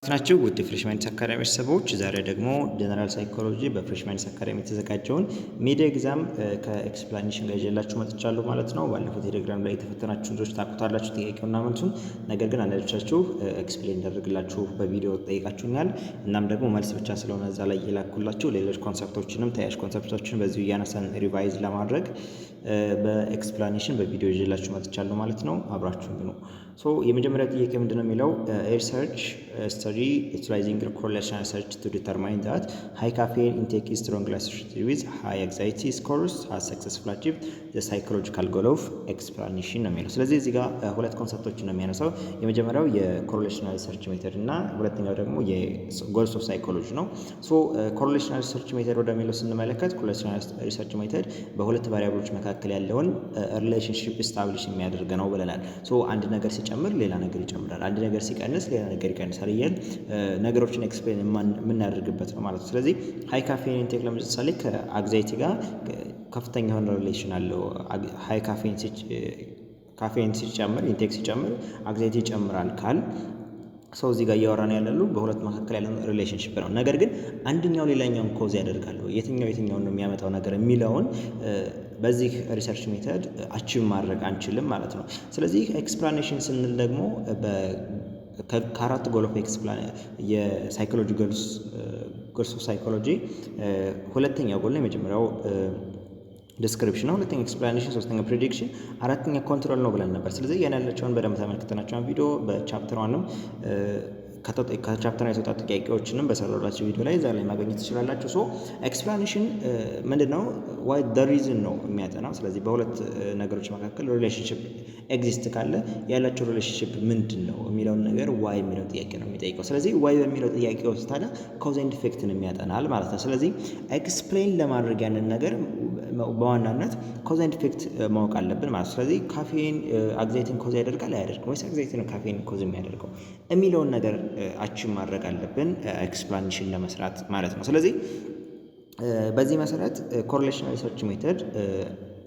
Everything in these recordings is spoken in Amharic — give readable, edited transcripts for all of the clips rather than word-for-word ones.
ናቸው ውድ ፍሬሽማን አካዳሚ ሰዎች ዛሬ ደግሞ ጀነራል ሳይኮሎጂ በፍሬሽማን አካዳሚ የተዘጋጀውን ሚድ ኤግዛም ከኤክስፕላኔሽን ጋር ይዤላችሁ መጥቻለሁ ማለት ነው። ባለፈው ቴሌግራም ላይ የተፈተናችሁ ልጆች ታውቁታላችሁ ጥያቄውና መልሱን። ነገር ግን አንዳንዶቻችሁ ኤክስፕሌን እንዳደርግላችሁ በቪዲዮ ጠይቃችሁኛል። እናም ደግሞ መልስ ብቻ ስለሆነ እዛ ላይ የላኩላችሁ ሌሎች ኮንሰፕቶችንም ተያያዥ ኮንሰፕቶችን በዚሁ እያነሳን ሪቫይዝ ለማድረግ በኤክስፕላኔሽን በቪዲዮ ይዤላችሁ መጥቻለሁ ማለት ነው። አብራችሁን ነው። ሶ የመጀመሪያው ጥያቄ ምንድነው የሚለው ሪሰርች study utilizing correlational research to determine that high caffeine intake is strongly associated with high anxiety scores has successfully achieved the psychological goal of explanation ነው የሚለው። ስለዚህ እዚህ ጋር ሁለት ኮንሰፕቶችን ነው የሚያነሳው። የመጀመሪያው የኮሬሌሽናል ሪሰርች ሜተድ እና ሁለተኛው ደግሞ የጎልስ ኦፍ ሳይኮሎጂ ነው። ሶ ኮሬሌሽናል ሪሰርች ሜተድ ወደሚለው ስንመለከት ኮሬሌሽናል ሪሰርች ሜተድ በሁለት ቫሪያብሎች መካከል ያለውን ሪሌሽንሺፕ ስታብሊሽ የሚያደርግ ነው ብለናል። ሶ አንድ ነገር ሲጨምር ሌላ ነገር ይጨምራል፣ አንድ ነገር ሲቀንስ ሌላ ነገር ይቀንሳል እያልን ነገሮችን ኤክስፕሌን የምናደርግበት ነው ማለት ነው። ስለዚህ ሃይ ካፌን ኢንቴክ ለምሳሌ ከአንግዛይቲ ጋር ከፍተኛ የሆነ ሪሌሽን አለው። ሃይ ካፌን ሲጨምር ኢንቴክ ሲጨምር አንግዛይቲ ይጨምራል ካል ሰው እዚህ ጋር እያወራን ያለው በሁለት መካከል ያለው ሪሌሽንሺፕ ነው። ነገር ግን አንደኛው ሌላኛውን ኮዝ ያደርጋል፣ የትኛውን ነው የሚያመጣው ነገር የሚለውን በዚህ ሪሰርች ሜተድ አቺቭ ማድረግ አንችልም ማለት ነው። ስለዚህ ኤክስፕላኔሽን ስንል ደግሞ ከአራት ጎል ኦፍ የሳይኮሎጂ ጎልስ ኦፍ ሳይኮሎጂ ሁለተኛው ጎል ነው። የመጀመሪያው ዲስክሪፕሽን ነው፣ ሁለተኛ ኤክስፕላኔሽን፣ ሶስተኛ ፕሬዲክሽን፣ አራተኛ ኮንትሮል ነው ብለን ነበር። ስለዚህ ያን ያላቸውን በደንብ ተመልክተናቸውን ቪዲዮ በቻፕተር ዋንም ከቻፕተር የተወጣጡ ጥያቄዎችንም በሰራላችሁ ቪዲዮ ላይ እዛ ላይ ማግኘት ትችላላችሁ። ሶ ኤክስፕላኔሽን ምንድነው? ዋይ ዘ ሪዝን ነው የሚያጠናው። ስለዚህ በሁለት ነገሮች መካከል ሪሌሽንሺፕ ኤግዚስት ካለ ያላቸው ሪሌሽንሺፕ ምንድን ነው የሚለውን ነገር ዋይ የሚለው ጥያቄ ነው የሚጠይቀው። ስለዚህ ዋይ በሚለው ጥያቄ ውስጥ ታዲያ ኮዝ ኤንድ ኢፌክትን የሚያጠናል ማለት ነው። ስለዚህ ኤክስፕሌን ለማድረግ ያንን ነገር በዋናነት ኮዝ ኤንድ ኢፌክት ማወቅ አለብን ማለት ነው። ስለዚህ ካፌን አንግዛይቲን ኮዝ ያደርጋል አያደርግም፣ ወይስ አንግዛይቲ ነው ካፌን ኮዝ የሚያደርገው የሚለውን ነገር አቺቭ ማድረግ አለብን ኤክስፕላኔሽን ለመስራት ማለት ነው። ስለዚህ በዚህ መሰረት ኮሬሌሽናል ሪሰርች ሜተድ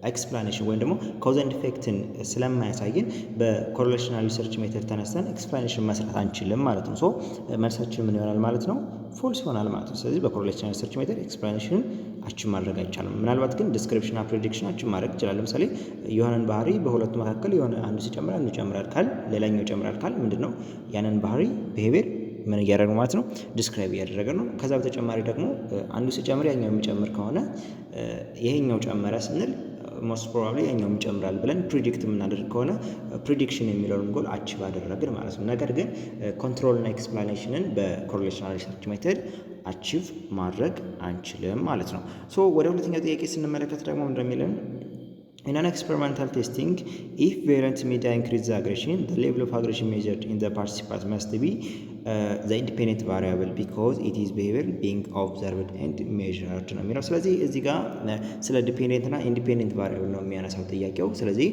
ኤክስፕላኔሽን ወይም ደግሞ ኮዝ ኤንድ ኢፌክትን ስለማያሳየን በኮሬሌሽናል ሪሰርች ሜተድ ተነስተን ኤክስፕላኔሽን መስራት አንችልም ማለት ነው። ሶ መልሳችን ምን ይሆናል ማለት ነው? ፎልስ ይሆናል ማለት ነው። ስለዚህ በኮሬሌሽናል ሪሰርች ሜተድ ኤክስፕላኔሽን አቺቭ ማድረግ አይቻልም። ምናልባት ግን ዲስክሪፕሽን እና ፕሬዲክሽን አቺቭ ማድረግ ይችላል። ለምሳሌ የሆነን ባህሪ በሁለቱ መካከል የሆነ አንዱ ሲጨምር አንዱ ይጨምራል ካል ሌላኛው ይጨምራል ካል ምንድነው ያንን ባህሪ ቢሄቪየር ምን እያደረገ ማለት ነው? ዲስክራይብ እያደረገ ነው። ከዛ በተጨማሪ ደግሞ አንዱ ሲጨምር ያኛው የሚጨምር ከሆነ ይሄኛው ጨመረ ስንል ሞስት ፕሮባብሊ ያኛው ይጨምራል ብለን ፕሪዲክት የምናደርግ ከሆነ ፕሪዲክሽን የሚለውን ጎል አቺቭ አደረግን ማለት ነው። ነገር ግን ኮንትሮል እና ኤክስፕላኔሽንን በኮሬሌሽናል ሪሰርች ሜተድ አቺቭ ማድረግ አንችልም ማለት ነው። ሶ ወደ ሁለተኛው ጥያቄ ስንመለከት ደግሞ እንደሚለን in an experimental testing, if variant media increase the aggression, the level of aggression measured in the participants must be the independent variable because it is behavior being observed and measured ነው የሚለው። ስለዚህ እዚህ ጋር ስለ ዲፔንደንት እና ኢንዲፔንደንት ቫሪያብል ነው የሚያነሳው ጥያቄው። ስለዚህ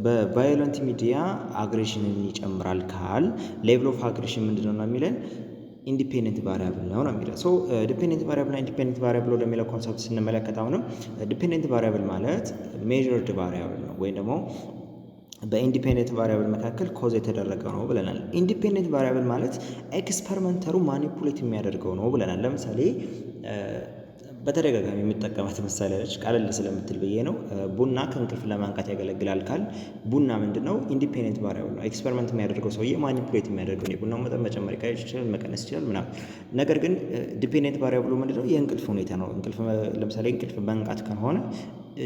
በቫዮለንት ሚዲያ አግሬሽንን ይጨምራል ካል ሌቭል ኦፍ አግሬሽን ምንድነው ነው የሚለን ኢንዲፔንደንት ቫሪያብል ነው የሚለው። ሶ ዲፔንደንት ቫሪያብል እና ኢንዲፔንደንት ቫሪያብል ወደሚለው ኮንሰፕት ስንመለከት አሁንም ዲፔንደንት ቫሪያብል ማለት ሜዥርድ ቫሪያብል ነው ወይም ደግሞ በኢንዲፔንደንት ቫሪያብል መካከል ኮዝ የተደረገው ነው ብለናል። ኢንዲፔንደንት ቫሪያብል ማለት ኤክስፐሪመንተሩ ማኒፑሌት የሚያደርገው ነው ብለናል። ለምሳሌ በተደጋጋሚ የምጠቀማት ምሳሌ አለች፣ ቀለል ስለምትል ብዬ ነው። ቡና ከእንቅልፍ ለማንቃት ያገለግላል ካል ቡና ምንድነው? ኢንዲፔንደንት ቫሪያብል ነው። ኤክስፐሪመንት የሚያደርገው ሰውዬ ማኒፑሌት የሚያደርገው የቡናው መጠን መጨመር ይችላል፣ መቀነስ ይችላል ምናምን። ነገር ግን ዲፔንደንት ቫሪያብሉ ምንድነው? የእንቅልፍ ሁኔታ ነው። ለምሳሌ እንቅልፍ መንቃት ከሆነ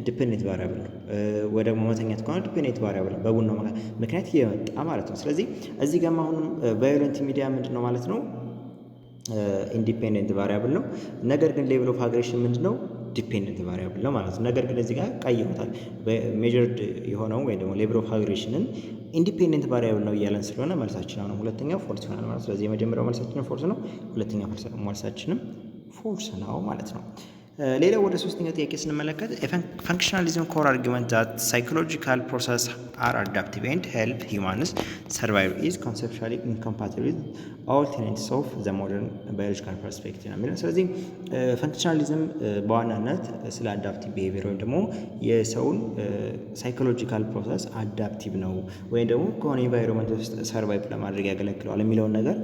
ዲፔንደንት ቫሪያብል ነው። ወይ ደግሞ መተኛት ከሆነ ዲፔንደንት ቫሪያብል ነው፣ በቡናው ምክንያት የመጣ ማለት ነው። ስለዚህ እዚህ ጋር አሁንም ቫዮለንት ሚዲያ ምንድነው ማለት ነው? ኢንዲፔንደንት ቫሪያብል ነው። ነገር ግን ሌቭል ኦፍ አግሬሽን ምንድነው? ዲፔንደንት ቫሪያብል ነው ማለት ነው። ነገር ግን እዚህ ጋር ቀይሮታል። ሜጀርድ የሆነው ወይ ደግሞ ሌቭል ኦፍ አግሬሽንን ኢንዲፔንደንት ቫሪያብል ነው እያለን ስለሆነ መልሳችን አሁን ሁለተኛው ፎልስ ይሆናል ማለት ነው። ስለዚህ የመጀመሪያው መልሳችን ፎልስ ነው፣ ሁለተኛው መልሳችንም ፎልስ ነው ማለት ነው። ሌላው ወደ ሶስተኛው ጥያቄ ስንመለከት ፈንክሽናሊዝም ኮር አርጊመንት ዛት ሳይኮሎጂካል ፕሮሰስ አር አዳፕቲቭ ኤንድ ሄልፕ ሂውማንስ ሰርቫይቭ ኢዝ ኮንሴፕቹዋሊ ኢንኮምፓቲብል ዊዝ ኦል ቴነንትስ ኦፍ ዘ ሞደርን ባዮሎጂካል ፐርስፔክቲቭ ነው የሚለው። ስለዚህ ፈንክሽናሊዝም በዋናነት ስለ አዳፕቲቭ ቢሄቪየር ወይም ደግሞ የሰውን ሳይኮሎጂካል ፕሮሰስ አዳፕቲቭ ነው ወይም ደግሞ ከሆነ ኢንቫይሮንመንት ውስጥ ሰርቫይቭ ለማድረግ ያገለግለዋል የሚለውን ነገር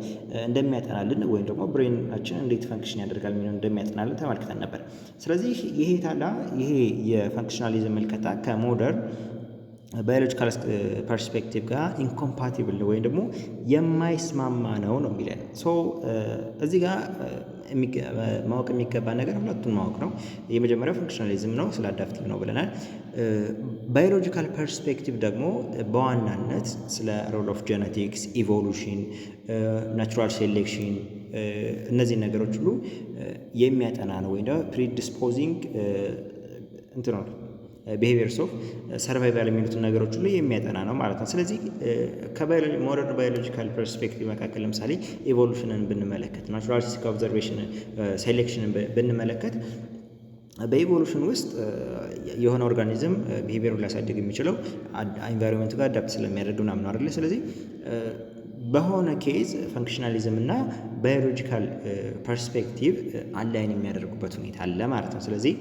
እንደሚያጠናልን ወይም ደግሞ ብሬናችን እንዴት ፈንክሽን ያደርጋል የሚለውን እንደሚያጠናልን ተመልክተን ነበር። ስለዚህ ይሄ የፈንክሽናሊዝም ምልከታ ከሞደርን ባዮሎጂካል ፐርስፔክቲቭ ጋር ኢንኮምፓቲብል ወይም ደግሞ የማይስማማ ነው የሚለን። እዚህ ጋር ማወቅ የሚገባ ነገር ሁለቱን ማወቅ ነው። የመጀመሪያው ፈንክሽናሊዝም ነው፣ ስለ አዳፕቲቭ ነው ብለናል። ባዮሎጂካል ፐርስፔክቲቭ ደግሞ በዋናነት ስለ ሮል ኦፍ ጄኔቲክስ፣ ኢቮሉሽን፣ ናቹራል ሴሌክሽን እነዚህ ነገሮች ሁሉ የሚያጠና ነው ወይም ደግሞ ፕሪዲስፖዚንግ ነው ቢሄቪየርስ ኦፍ ሰርቫይቫል የሚሉትን ነገሮች ሁሉ የሚያጠና ነው ማለት ነው። ስለዚህ ሞደርን ባዮሎጂካል ፐርስፔክቲቭ መካከል ለምሳሌ ኢቮሉሽንን ብንመለከት፣ ናቹራሊስቲክ ኦብዘርቬሽን ሴሌክሽንን ብንመለከት በኢቮሉሽን ውስጥ የሆነ ኦርጋኒዝም ቢሄቪየሩን ሊያሳድግ የሚችለው ኢንቫይሮንመንቱ ጋር አዳፕት ስለሚያደርግ ምናምን ነው አይደለ? ስለዚህ በሆነ ኬዝ ፈንክሽናሊዝም እና ባዮሎጂካል ፐርስፔክቲቭ አላይን የሚያደርጉበት ሁኔታ አለ ማለት ነው። ስለዚህ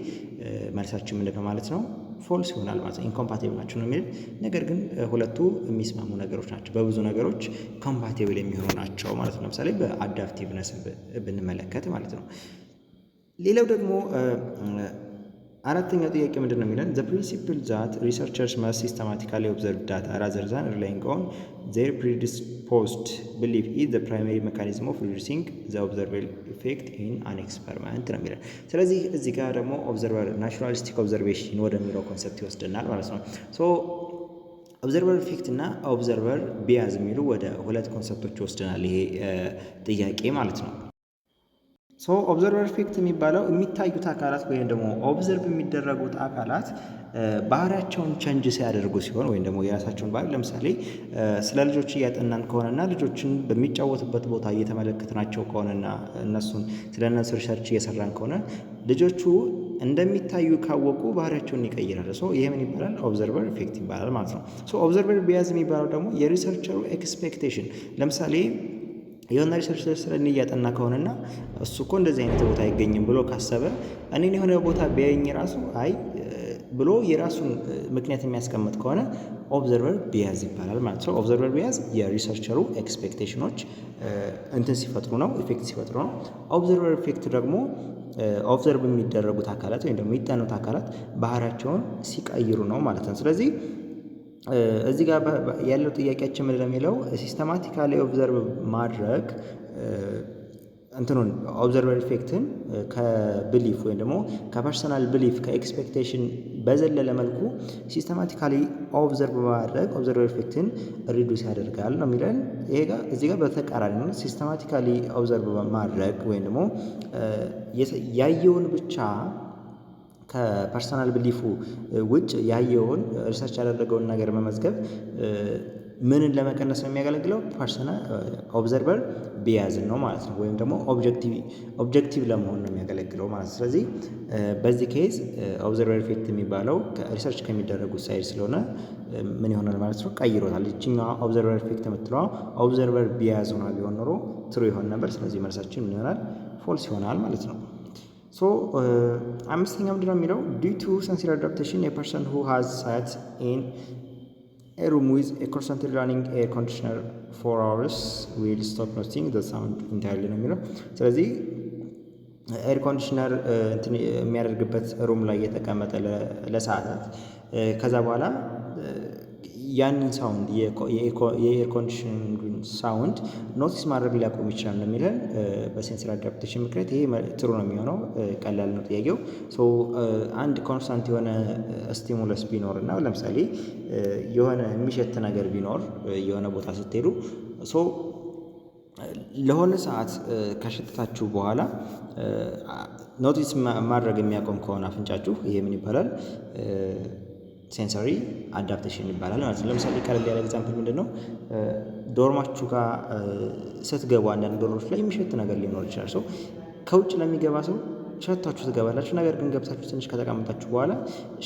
መልሳችን ምንድን ነው ማለት ነው? ፎልስ ይሆናል ማለት ነው። ኢንኮምፓቲብል ናቸው ነው የሚል ነገር ግን ሁለቱ የሚስማሙ ነገሮች ናቸው። በብዙ ነገሮች ኮምፓቲብል የሚሆኑ ናቸው ማለት ነው። ለምሳሌ በአዳፕቲቭነስ ብንመለከት ማለት ነው። ሌላው ደግሞ አራተኛው ጥያቄ ምንድን ነው የሚለን? ዘ ፕሪንሲፕል ዛት ሪሰርቸርስ መስት ሲስተማቲካሊ ኦብዘርቭ ዳታ ራዘር ዛን ሪላይንግ ኦን ዜር ፕሪዲስፖዝድ ቢሊፍ ኢዝ ዘ ፕራይመሪ ሜካኒዝም ኦፍ ሪዱሲንግ ዘ ኦብዘርቬብል ኢፌክት ኢን አን ኤክስፐሪመንት ነው የሚለን። ስለዚህ እዚህ ጋር ደግሞ ኦብዘርቨር ናቹራሊስቲክ ኦብዘርቬሽን ወደሚለው ኮንሰፕት ይወስደናል ማለት ነው። ኦብዘርቨር ኢፌክት እና ኦብዘርቨር ቢያዝ የሚሉ ወደ ሁለት ኮንሰፕቶች ይወስደናል ይሄ ጥያቄ ማለት ነው። ኦብዘርቨር ኢፌክት የሚባለው የሚታዩት አካላት ወይም ደግሞ ኦብዘርቭ የሚደረጉት አካላት ባህሪያቸውን ቸንጅ ሲያደርጉ ሲሆን ወይም ደግሞ የራሳቸውን ባህሪ ለምሳሌ ስለ ልጆች እያጠናን ከሆነና ልጆችን በሚጫወቱበት ቦታ እየተመለከትናቸው ከሆነና እነሱን ስለ እነሱ ሪሰርች እየሰራን ከሆነ ልጆቹ እንደሚታዩ ካወቁ ባህሪያቸውን ይቀይራል። ይሄ ምን ይባላል? ኦብዘርቨር ኢፌክት ይባላል ማለት ነው። ኦብዘርቨር ቢያዝ የሚባለው ደግሞ የሪሰርቸሩ ኤክስፔክቴሽን ለምሳሌ የሆነ ሪሰርቸር ስለ እኔ እያጠና ከሆነና እሱ እኮ እንደዚህ አይነት ቦታ አይገኝም ብሎ ካሰበ እኔን የሆነ ቦታ ቢያየኝ ራሱ አይ ብሎ የራሱን ምክንያት የሚያስቀምጥ ከሆነ ኦብዘርቨር ቢያዝ ይባላል ማለት ነው። ኦብዘርቨር ቢያዝ የሪሰርቸሩ ኤክስፔክቴሽኖች ሲፈጥሩ ነው፣ ኢፌክት ሲፈጥሩ ነው። ኦብዘርቨር ኢፌክት ደግሞ ኦብዘርቭ የሚደረጉት አካላት ወይም ደግሞ የሚጠኑት አካላት ባህሪያቸውን ሲቀይሩ ነው ማለት ነው። ስለዚህ እዚህ ጋር ያለው ጥያቄያችን ምንድን ነው የሚለው ሲስተማቲካሊ ኦብዘርቭ ማድረግ ኦብዘርቨር ኢፌክትን ከብሊፍ ወይም ደግሞ ከፐርሰናል ብሊፍ ከኤክስፔክቴሽን በዘለለ መልኩ ሲስተማቲካሊ ኦብዘርቭ በማድረግ ኦብዘርቨር ኢፌክትን ሪዱስ ያደርጋል ነው የሚለን። ይሄ ጋር እዚህ ጋር በተቃራኒ ነው። ሲስተማቲካሊ ኦብዘርቭ ማድረግ ወይም ደግሞ ያየውን ብቻ ከፐርሰናል ብሊፉ ውጭ ያየውን ሪሰርች ያደረገውን ነገር መመዝገብ ምንን ለመቀነስ ነው የሚያገለግለው? ፐርሰናል ኦብዘርቨር ቢያዝን ነው ማለት ነው። ወይም ደግሞ ኦብጀክቲቭ ለመሆን ነው የሚያገለግለው ማለት ነው። ስለዚህ በዚህ ኬዝ ኦብዘርቨር ኢፌክት የሚባለው ሪሰርች ከሚደረጉት ሳይድ ስለሆነ ምን ይሆናል ማለት ነው? ቀይሮታል። ይችኛዋ ኦብዘርቨር ኢፌክት የምትለዋ ኦብዘርቨር ቢያዝ ሆና ቢሆን ኖሮ ትሩ ይሆን ነበር። ስለዚህ መልሳችን ምን ይሆናል? ፎልስ ይሆናል ማለት ነው። አምስተኛ ምንድን ነው የሚለው ዲው ቱ ሰንሰሪ አዳፕቴሽን ኤ ፐርሰን ሁ ሃዝ ሳት ኢን ኤ ሩም ዊዝ ኤ ኮንስታንትሊ ራኒንግ ኤር ኮንዲሽነር ፎር አወርስ ዊል ስቶፕ ኖቲንግ ዘ ሳውንድ ኢንታይርሊ ነው የሚለው። ስለዚህ ኤር ኮንዲሽነር የሚያደርግበት ሩም ላይ የተቀመጠ ለሰዓታት ከዛ በኋላ ያንን ሳውንድ የኤር ኮንዲሽኒንግ ሳውንድ ኖቲስ ማድረግ ሊያቆም ይችላል ነው የሚለን። በሴንሰሪ አዳፕቴሽን ምክንያት ይሄ ጥሩ ነው የሚሆነው። ቀላል ነው ጥያቄው። አንድ ኮንስታንት የሆነ ስቲሙለስ ቢኖር እና ለምሳሌ የሆነ የሚሸት ነገር ቢኖር የሆነ ቦታ ስትሄዱ ለሆነ ሰዓት ከሸተታችሁ በኋላ ኖቲስ ማድረግ የሚያቆም ከሆነ አፍንጫችሁ ይሄ ምን ይባላል? ሴንሰሪ አዳፕቴሽን ይባላል ማለት ነው። ለምሳሌ ቀለል ያለ ኤግዛምፕል ምንድን ነው? ዶርማችሁ ጋር ስትገቡ አንዳንድ ዶሮች ላይ የሚሸት ነገር ሊኖር ይችላል። ከውጭ ለሚገባ ሰው ሸታችሁ ትገባላችሁ። ነገር ግን ገብታችሁ ትንሽ ከተቀመጣችሁ በኋላ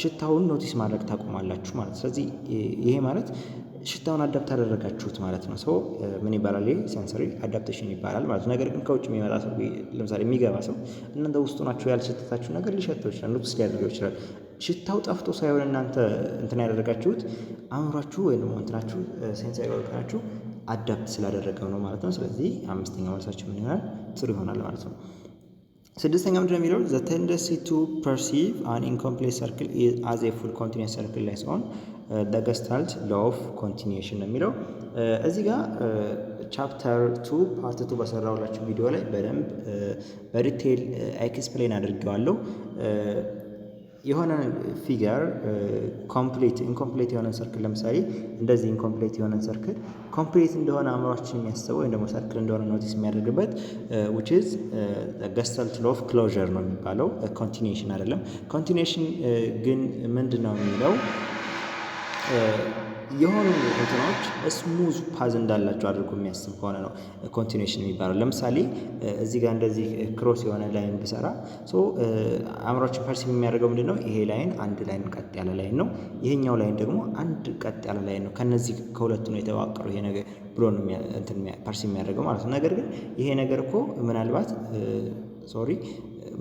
ሽታውን ኖቲስ ማድረግ ታቆማላችሁ ማለት። ስለዚህ ይሄ ማለት ሽታውን አዳፕት አደረጋችሁት ማለት ነው። ሰው ምን ይባላል? ይሄ ሴንሰሪ አዳፕቴሽን ይባላል ማለት ነው። ነገር ግን ከውጭ የሚመጣ ሰው ለምሳሌ የሚገባ ሰው እናንተ ውስጡ ናችሁ ያልሸተታችሁ ነገር ሊሸተው ይችላል፣ ኖቲስ ሊያደርገው ይችላል። ሽታው ጠፍቶ ሳይሆን እናንተ እንትን ያደረጋችሁት አእምሯችሁ ወይም ደግሞ እንትናችሁ ሴንሰሪ ኦርጋናችሁ አዳፕት ስላደረገው ነው ማለት ነው። ስለዚህ አምስተኛው መልሳችሁ ምን ይሆናል? ትሩ ይሆናል ማለት ነው። ስድስተኛው ምንድን ነው የሚለው ዘ ቴንደንሲ ቱ ፐርሲቭ አን ኢንኮምፕሌት ሰርክል አዝ ኤ ፉል ኮንቲኒየስ ሰርክል ላይ ሲሆን ደ ገስታልት ሎ ኦፍ ኮንቲኒዬሽን ነው የሚለው። እዚህ ጋር ቻፕተር 2 ፓርት 2 በሰራሁላችሁ ቪዲዮ ላይ በደንብ በዲቴይል ኤክስፕሌን አድርጌዋለሁ። የሆነ ፊገር ኢንኮምፕሌት የሆነን ሰርክል ለምሳሌ እንደዚህ ኢንኮምፕሌት የሆነን ሰርክል ኮምፕሌት እንደሆነ አእምሯችን የሚያስበው ወይም ደግሞ ሰርክል እንደሆነ ኖቲስ የሚያደርግበት which is ገስታልት ሎ ኦፍ ክሎዥር ነው የሚባለው፣ ኮንቲኒዬሽን አይደለም። ኮንቲኒዬሽን ግን ምንድን ነው የሚለው የሆኑ እንትኖች ስሙዝ ፓዝ እንዳላቸው አድርጎ የሚያስብ ከሆነ ነው ኮንቲኒዬሽን የሚባለው። ለምሳሌ እዚህ ጋር እንደዚህ ክሮስ የሆነ ላይን ብሰራ አእምሯችን ፐርሲቭ የሚያደርገው ምንድን ነው? ይሄ ላይን አንድ ላይን ቀጥ ያለ ላይን ነው፣ ይሄኛው ላይን ደግሞ አንድ ቀጥ ያለ ላይን ነው። ከነዚህ ከሁለቱ ነው የተዋቀረው ይሄ ነገር ብሎ ነው ፐርሲቭ የሚያደርገው ማለት ነው። ነገር ግን ይሄ ነገር እኮ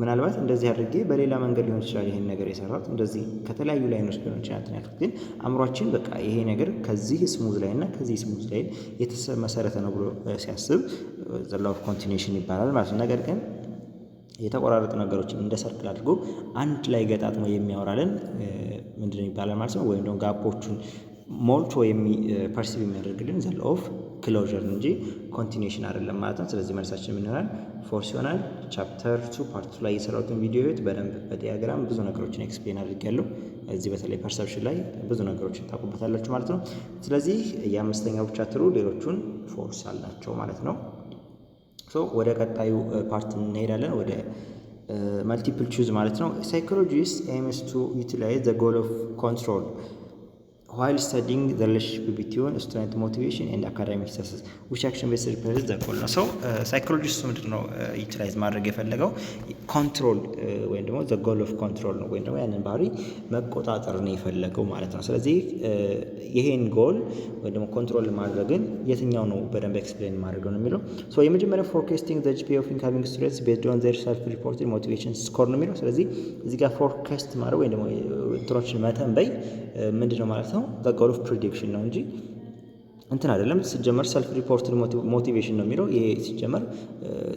ምናልባት እንደዚህ አድርጌ በሌላ መንገድ ሊሆን ይችላል ይሄን ነገር የሰራሁት እንደዚህ ከተለያዩ ላይኖች ሊሆን ይችላል ያልኩት። ግን አእምሯችን በቃ ይሄ ነገር ከዚህ ስሙዝ ላይ እና ከዚህ ስሙዝ ላይ የተመሰረተ ነው ብሎ ሲያስብ ዘ ሎው ኦፍ ኮንቲኒዬሽን ይባላል ማለት ነው። ነገር ግን የተቆራረጡ ነገሮችን እንደ ሰርክል አድርጎ አንድ ላይ ገጣጥሞ የሚያወራልን ምንድን ይባላል ማለት ነው። ወይም ደግሞ ጋፖቹን ሞልቶ ፐርሲቭ የሚያደርግልን ዘ ሎው ኦፍ ክሎዥር እንጂ ኮንቲኒዬሽን አይደለም ማለት ነው። ስለዚህ መልሳችን ምን ይሆናል? ፎርስ ይሆናል። ቻፕተር 2 ፓርት 2 ላይ የሰራሁትን ቪዲዮ በደንብ በዲያግራም ብዙ ነገሮችን ኤክስፕሌን አድርጌያለሁ። እዚህ በተለይ ፐርሰፕሽን ላይ ብዙ ነገሮችን ታውቁበታላችሁ ማለት ነው። ስለዚህ የአምስተኛው ብቻ ትሩ፣ ሌሎቹን ፎርስ አላቸው ማለት ነው። ወደ ቀጣዩ ፓርት እንሄዳለን፣ ወደ መልቲፕል ቹዝ ማለት ነው። ሳይኮሎጂስት ኤምስ ቱ ዩቲላይዝ ዘ ጎል ኦፍ ኮንትሮል while studying the relationship between student motivation and academic success which action based represents the goal ነው። ሳይኮሎጂስቱ ምንድን ነው ዩቲላይዝ ማድረግ የፈለገው ኮንትሮል ወይም ደግሞ the goal of control ነው፣ ወይም ደግሞ ያንን ባህሪ መቆጣጠር ነው የፈለገው ማለት ነው። ስለዚህ ይሄን ጎል ወይም ደግሞ ኮንትሮል ማድረግን የትኛው ነው በደንብ ኤክስፕሌን ማድረገው ነው የሚለው። የመጀመሪያው forecasting the GPA of incoming students based on their self reported motivation score ነው የሚለው። ስለዚህ እዚህ ጋር ፎርካስት ማድረግ ወይም ደግሞ እንትኖችን መተንበይ ምንድነው ማለት ነው? the goal of prediction ነው እንጂ እንትን አይደለም። ሲጀመር ሰልፍ ሪፖርትድ ሞቲቬሽን ነው የሚለው። ይሄ ሲጀመር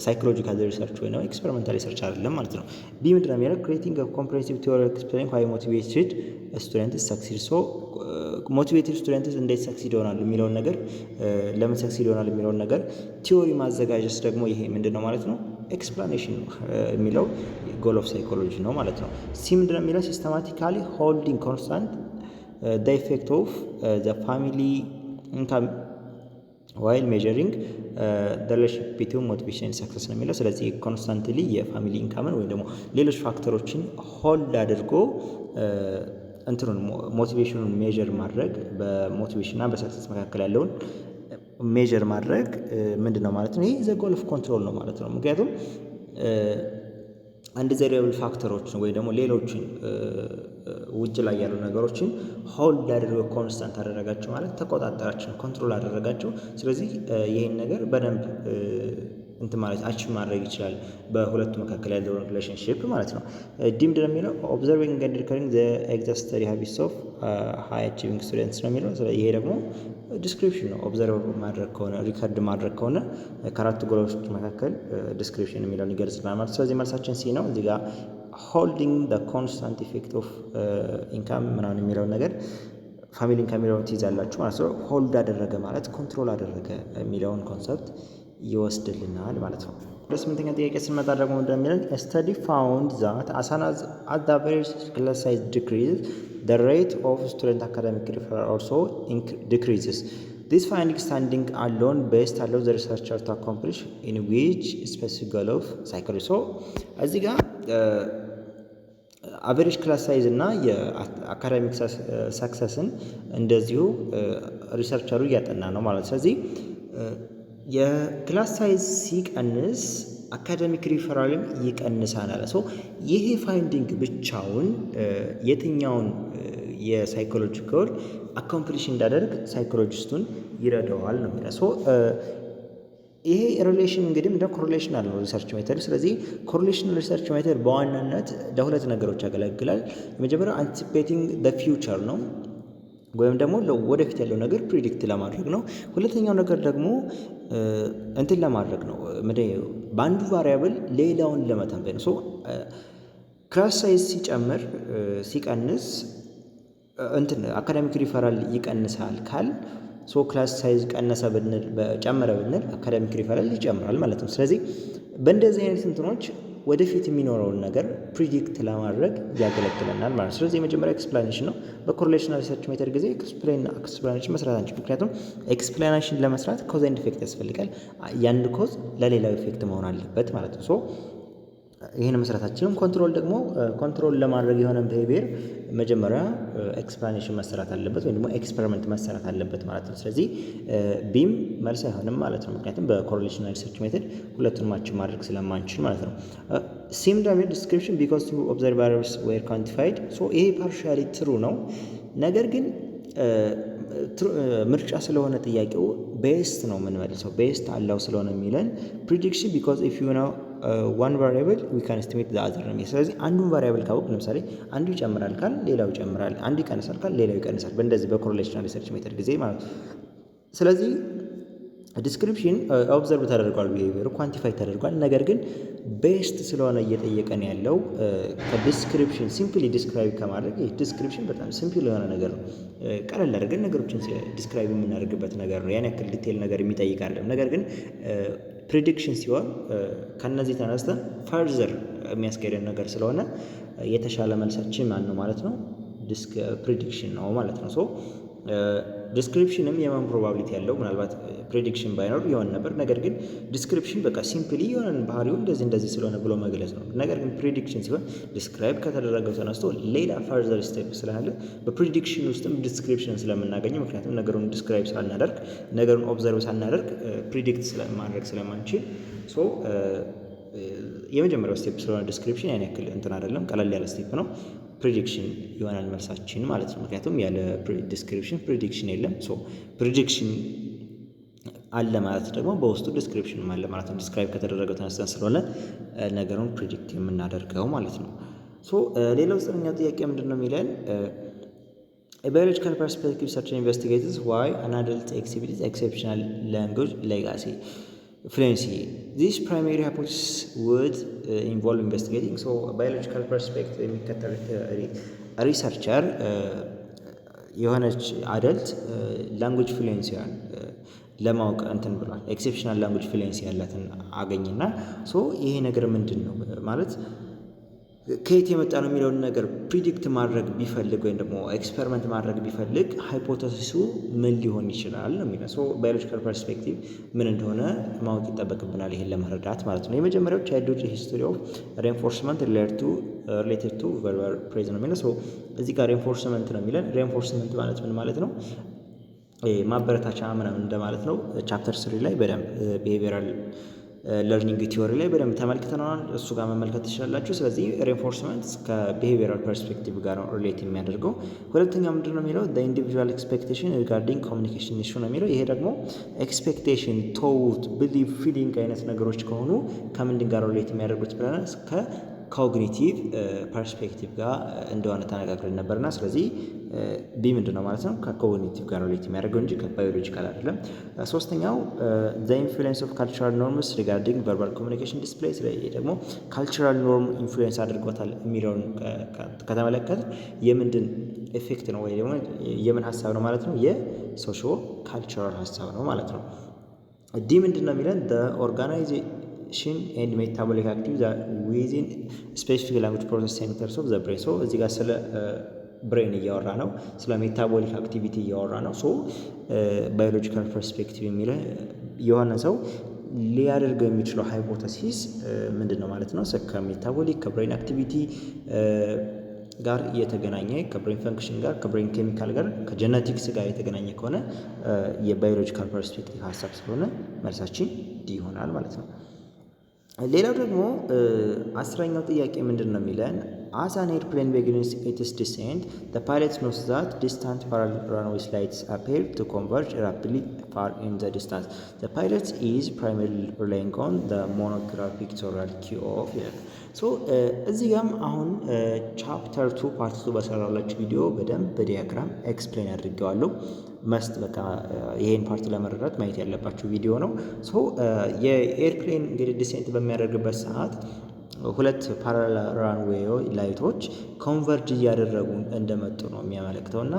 ሳይኮሎጂካል ሪሰርች ወይ ነው ኤክስፐሪመንታል ሪሰርች አይደለም ማለት ነው። ቢ ምንድነው የሚለው? creating a comprehensive theory explaining why motivated students succeed። ሞቲቬትድ ስቱደንትስ እንዴት ሰክሲድ ይሆናሉ የሚለውን ነገር ለምን ሰክሲድ ይሆናሉ የሚለውን ነገር ቲዮሪ ማዘጋጀት ደግሞ ይሄ ምንድነው ማለት ነው? ኤክስፕላኔሽን የሚለው ጎል ኦፍ ሳይኮሎጂ ነው ማለት ነው። ሲ ምንድነው የሚለው? ሲስተማቲካሊ ሆልዲንግ ኮንስታንት the effect of the family income while measuring the relationship between motivation and success ነው የሚለው። ስለዚህ ኮንስታንትሊ የፋሚሊ ኢንካምን ወይም ደግሞ ሌሎች ፋክተሮችን ሆልድ አድርጎ እንትኑን ሞቲቬሽኑን ሜጀር ማድረግ በሞቲቬሽን እና በሰክሰስ መካከል ያለውን ሜጀር ማድረግ ምንድነው ማለት ነው? ይሄ ዘ ጎል ኦፍ ኮንትሮል ነው ማለት ነው። ምክንያቱም አንዲዛይሬብል ፋክተሮችን ወይ ደግሞ ሌሎችን ውጭ ላይ ያሉ ነገሮችን ሆልድ አድርገው ኮንስታንት አደረጋቸው ማለት ተቆጣጠራቸው፣ ኮንትሮል አደረጋቸው። ስለዚህ ይሄን ነገር በደንብ እንትን ማለት አቺቭ ማድረግ ይችላል በሁለቱ መካከል ያለውን ሪሌሽንሺፕ ማለት ነው። ዲምድ ነው የሚለው ኦብዘርቪንግ ኤንድ ሪከሪንግ ዘ ኤግዛክት ስተዲ ሃቢትስ ኦፍ ሃይ አቺቪንግ ስቱደንትስ ነው የሚለው። ስለዚህ ይሄ ደግሞ ዲስክሪፕሽን ነው። ኦብዘርቭ ማድረግ ከሆነ ሪከርድ ማድረግ ከሆነ ከአራቱ ጎሎች መካከል ዲስክሪፕሽን የሚለውን ይገልጽልናል ማለት። ስለዚህ መልሳችን ሲ ነው። እዚህ ጋር ሆልዲንግ ዘ ኮንስታንት ኢፌክት ኦፍ ኢንካም ምናምን የሚለውን ነገር ፋሚሊ ኢንካም የሚለውን ትይዛላችሁ ማለት ነው። ሆልድ አደረገ ማለት ኮንትሮል አደረገ የሚለውን ኮንሰፕት ይወስድልናል ማለት ነው። ወደ ስምንተኛ ጥያቄ ስንመጣ ደግሞ እንደሚለን ስተዲ ፋውንድ ዛት as soon as the average class size decreases the rate of student academic referral also decreases. This finding standing alone based allows the researcher to accomplish in which specific goal of psychology. እዚህ ጋር አቨሬጅ ክላስ ሳይዝ እና የአካዳሚክ ሰክሰስን እንደዚሁ ሪሰርቸሩ እያጠና ነው ማለት። ስለዚህ የክላስ ሳይዝ ሲቀንስ አካዳሚክ ሪፈራልን ይቀንሳል አለ። ሶ ይሄ ፋይንዲንግ ብቻውን የትኛውን የሳይኮሎጂ ጎል አኮምፕሊሽ እንዳደርግ ሳይኮሎጂስቱን ይረዳዋል ነው የሚለው። ሶ ይሄ ሪሌሽን እንግዲህ እንደ ኮሪሌሽን አለው ሪሰርች ሜተድ። ስለዚህ ኮሪሌሽን ሪሰርች ሜተድ በዋናነት ለሁለት ነገሮች ያገለግላል። የመጀመሪያው አንቲሲፔቲንግ ዘ ፊውቸር ነው ወይም ደግሞ ወደፊት ያለው ነገር ፕሪዲክት ለማድረግ ነው። ሁለተኛው ነገር ደግሞ እንትን ለማድረግ ነው፣ በአንዱ ቫሪያብል ሌላውን ለመተንበይ ነው። ሶ ክላስ ሳይዝ ሲጨምር ሲቀንስ እንትን አካዳሚክ ሪፈራል ይቀንሳል ካል ሶ ክላስ ሳይዝ ቀነሰ ብንል ጨመረ ብንል አካዳሚክ ሪፈራል ይጨምራል ማለት ነው። ስለዚህ በእንደዚህ አይነት እንትኖች ወደፊት የሚኖረውን ነገር ፕሪዲክት ለማድረግ ያገለግለናል ማለት ነው። ስለዚህ የመጀመሪያ ኤክስፕላኔሽን ነው። በኮሪሌሽናል ሪሰርች ሜተድ ጊዜ ኤክስፕላኔሽን መስራት አንችል። ምክንያቱም ኤክስፕላኔሽን ለመስራት ኮዝ ኤንድ ኢፌክት ያስፈልጋል። የአንድ ኮዝ ለሌላው ኢፌክት መሆን አለበት ማለት ነው። ሶ ይህን መስራታችንም ኮንትሮል ደግሞ ኮንትሮል ለማድረግ የሆነ ቢሄቪየር መጀመሪያ ኤክስፕላኔሽን መሰራት አለበት ወይም ደግሞ ኤክስፐሪመንት መሰራት አለበት ማለት ነው። ስለዚህ ቢም መልስ አይሆንም ማለት ነው። ምክንያቱም በኮሪሌሽናል ሪሰርች ሜተድ ሁለቱን ማችን ማድረግ ስለማንችል ማለት ነው። ሲም ዳሜጅ ዲስክሪፕሽን ቢኮዝ ቱ ኦብዘርቨርስ ዌር ኳንቲፋይድ። ሶ ይሄ ፓርሻሊ ትሩ ነው። ነገር ግን ምርጫ ስለሆነ ጥያቄው ቤስት ነው የምንመልሰው። ቤስት አለው ስለሆነ የሚለን ፕሪዲክሽን ቢኮዝ ኢፍ ዩ ነው ዋን ቫሪያብል ዊ ካን ኤስቲሜት ዘ አዘር ነው። ስለዚህ አንዱን ቫሪያብል ካወቅ ለምሳሌ አንዱ ይጨምራል ካል ሌላው ይጨምራል፣ አንዱ ይቀንሳል ካል ሌላው ይቀንሳል። በእንደዚህ በኮሪሌሽናል ሪሰርች ሜተድ ጊዜ ማለት ነው። ስለዚህ ዲስክሪፕሽን ኦብዘርቭ ተደርጓል፣ ቢሄቪየሩ ኳንቲፋይ ተደርጓል። ነገር ግን ቤስት ስለሆነ እየጠየቀን ያለው ከዲስክሪፕሽን ሲምፕሊ ዲስክራይብ ከማድረግ ዲስክሪፕሽን በጣም ሲምፕል የሆነ ነገር ነው። ቀለል አድርገን ነገሮችን ዲስክራይብ የምናደርግበት ነገር ነው። ያን ያክል ዲቴል ነገር የሚጠይቅ አይደለም። ነገር ግን ፕሪዲክሽን ሲሆን ከነዚህ ተነስተን ፈርዘር የሚያስኬደን ነገር ስለሆነ የተሻለ መልሳችን ማን ነው ማለት ነው? ፕሪዲክሽን ነው ማለት ነው። ሶ ዲስክሪፕሽንም የማን ፕሮባቢሊቲ ያለው ምናልባት ፕሬዲክሽን ባይኖር ይሆን ነበር። ነገር ግን ዲስክሪፕሽን በቃ ሲምፕሊ የሆነን ባህሪው እንደዚህ ስለሆነ ብሎ መግለጽ ነው። ነገር ግን ፕሬዲክሽን ሲሆን ዲስክራይብ ከተደረገው ተነስቶ ሌላ ፈርዘር ስቴፕ ስላለ በፕሬዲክሽን ውስጥም ዲስክሪፕሽን ስለምናገኘው፣ ምክንያቱም ነገሩን ዲስክራይብ ሳናደርግ ነገሩን ኦብዘርቭ ሳናደርግ ፕሪዲክት ማድረግ ስለማንችል ሶ የመጀመሪያው ስቴፕ ስለሆነ ዲስክሪፕሽን ያን ያክል እንትን አይደለም፣ ቀለል ያለ ስቴፕ ነው። ፕሪዲክሽን ይሆናል መልሳችን ማለት ነው። ምክንያቱም ያለ ዲስክሪፕሽን ፕሪዲክሽን የለም። ሶ ፕሪዲክሽን አለ ማለት ደግሞ በውስጡ ዲስክሪፕሽን አለ ማለት ነው። ዲስክራይብ ከተደረገው ተነስተን ስለሆነ ነገሩን ፕሪዲክት የምናደርገው ማለት ነው። ሶ ሌላው ዘጠነኛው ጥያቄ ምንድን ነው የሚለን? ባዮሎጂካል ፐርስፔክቲቭ ሰርች ኢንቨስቲጌትስ ዋይ አን አደልት ኤክሲቢትስ ኤክሴፕሽናል ላንጉዌጅ ሌጋሲ fluency. This primary hypothesis would involve investigating. So biological perspective የሚከተል ሪሰርቸር የሆነች አደልት ላንጉጅ ፍሉዌንሲያን ለማወቅ እንትን ብሏል። ኤክሴፕሽናል ላንጉጅ ፍሉዌንሲ ያላትን አገኝና ሶ ይሄ ነገር ምንድን ነው ማለት ከየት የመጣ ነው የሚለውን ነገር ፕሪዲክት ማድረግ ቢፈልግ ወይም ደግሞ ኤክስፐሪመንት ማድረግ ቢፈልግ ሃይፖቴሲሱ ምን ሊሆን ይችላል ነው የሚለው። ሶ ባዮሎጂካል ፐርስፔክቲቭ ምን እንደሆነ ማወቅ ይጠበቅብናል ይሄን ለመረዳት ማለት ነው። የመጀመሪያው ቻይልድሁድ ሂስቶሪ ኦፍ ሬንፎርስመንት ሪሌትድ ቱ ቨርባል ፕሬዝ ነው የሚለው። ሶ እዚህ ጋር ሬንፎርስመንት ነው የሚለን። ሬንፎርስመንት ማለት ምን ማለት ነው? ማበረታቻ ምናምን እንደማለት ነው። ቻፕተር 3 ላይ በደንብ ቢሄቪየራል ለርኒንግ ቲዮሪ ላይ በደንብ ተመልክተናል። እሱ ጋር መመልከት ትችላላችሁ። ስለዚህ ሬንፎርስመንት ከቢሄቪየራል ፐርስፔክቲቭ ጋር ነው ሪሌት የሚያደርገው። ሁለተኛው ምንድን ነው የሚለው ኢንዲቪጁዋል ኤክስፔክቴሽን ሪጋርዲንግ ኮሚኒኬሽን ኢሹ ነው የሚለው። ይሄ ደግሞ ኤክስፔክቴሽን፣ ቶውት፣ ቢሊቭ፣ ፊሊንግ አይነት ነገሮች ከሆኑ ከምንድን ጋር ሪሌት የሚያደርጉት ብለናል? ከኮግኒቲቭ ፐርስፔክቲቭ ጋር እንደሆነ ተነጋግረን ነበርና ስለዚህ ቢ ምንድን ነው ማለት ነው? ከኮግኒቲቭ ጋር ሪሌት የሚያደርገው እንጂ ከባዮሎጂካል አይደለም። ሶስተኛው ዘ ኢንፍሉዌንስ ኦፍ ካልቸራል ኖርምስ ሪጋርዲንግ ቨርባል ኮሚኒኬሽን ዲስፕሌይ። ስለዚህ ደግሞ ካልቸራል ኖርም ኢንፍሉዌንስ አድርጎታል የሚለውን ከተመለከት የምንድን ኤፌክት ነው ወይ ደግሞ የምን ሀሳብ ነው ማለት ነው? የሶሾ ካልቸራል ሀሳብ ነው ማለት ነው። ዲ ምንድን ነው የሚለን? ኦርጋናይዜሽን ኤንድ ሜታቦሊክ አክቲቪቲ ዊዝን ስፔሲፊክ ላንጉጅ ፕሮሰስ ሴንተርስ ኦፍ ዘ ብሬን። ሶ እዚህ ጋር ስለ ብሬን እያወራ ነው፣ ስለ ሜታቦሊክ አክቲቪቲ እያወራ ነው። ሶ ባዮሎጂካል ፐርስፔክቲቭ የሚለ የሆነ ሰው ሊያደርገው የሚችለው ሃይፖተሲስ ምንድን ነው ማለት ነው? ከሜታቦሊክ ከብሬን አክቲቪቲ ጋር የተገናኘ ከብሬን ፈንክሽን ጋር ከብሬን ኬሚካል ጋር ከጀነቲክስ ጋር የተገናኘ ከሆነ የባዮሎጂካል ፐርስፔክቲቭ ሀሳብ ስለሆነ መልሳችን ዲ ይሆናል ማለት ነው። ሌላው ደግሞ አስረኛው ጥያቄ ምንድን ነው የሚለን as an airplane begins its descent, the pilot notes that distant parallel runway lights appear to converge rapidly far in the distance. The pilot is primarily relying on the monocular pictorial cue of እዚህ ጋም አሁን ቻፕተር 2 ፓርት 2 በሰራላችሁ ቪዲዮ በደንብ በዲያግራም ኤክስፕሌን አድርጌዋለሁ። በቃ ይሄን ፓርት ለመረዳት ማየት ያለባችሁ ቪዲዮ ነው። የኤርፕሌን እንግዲህ ዲሴንት በሚያደርግበት ሰዓት ሁለት ፓራላል ራንዌይ ላይቶች ኮንቨርጅ እያደረጉ እንደመጡ ነው የሚያመለክተው እና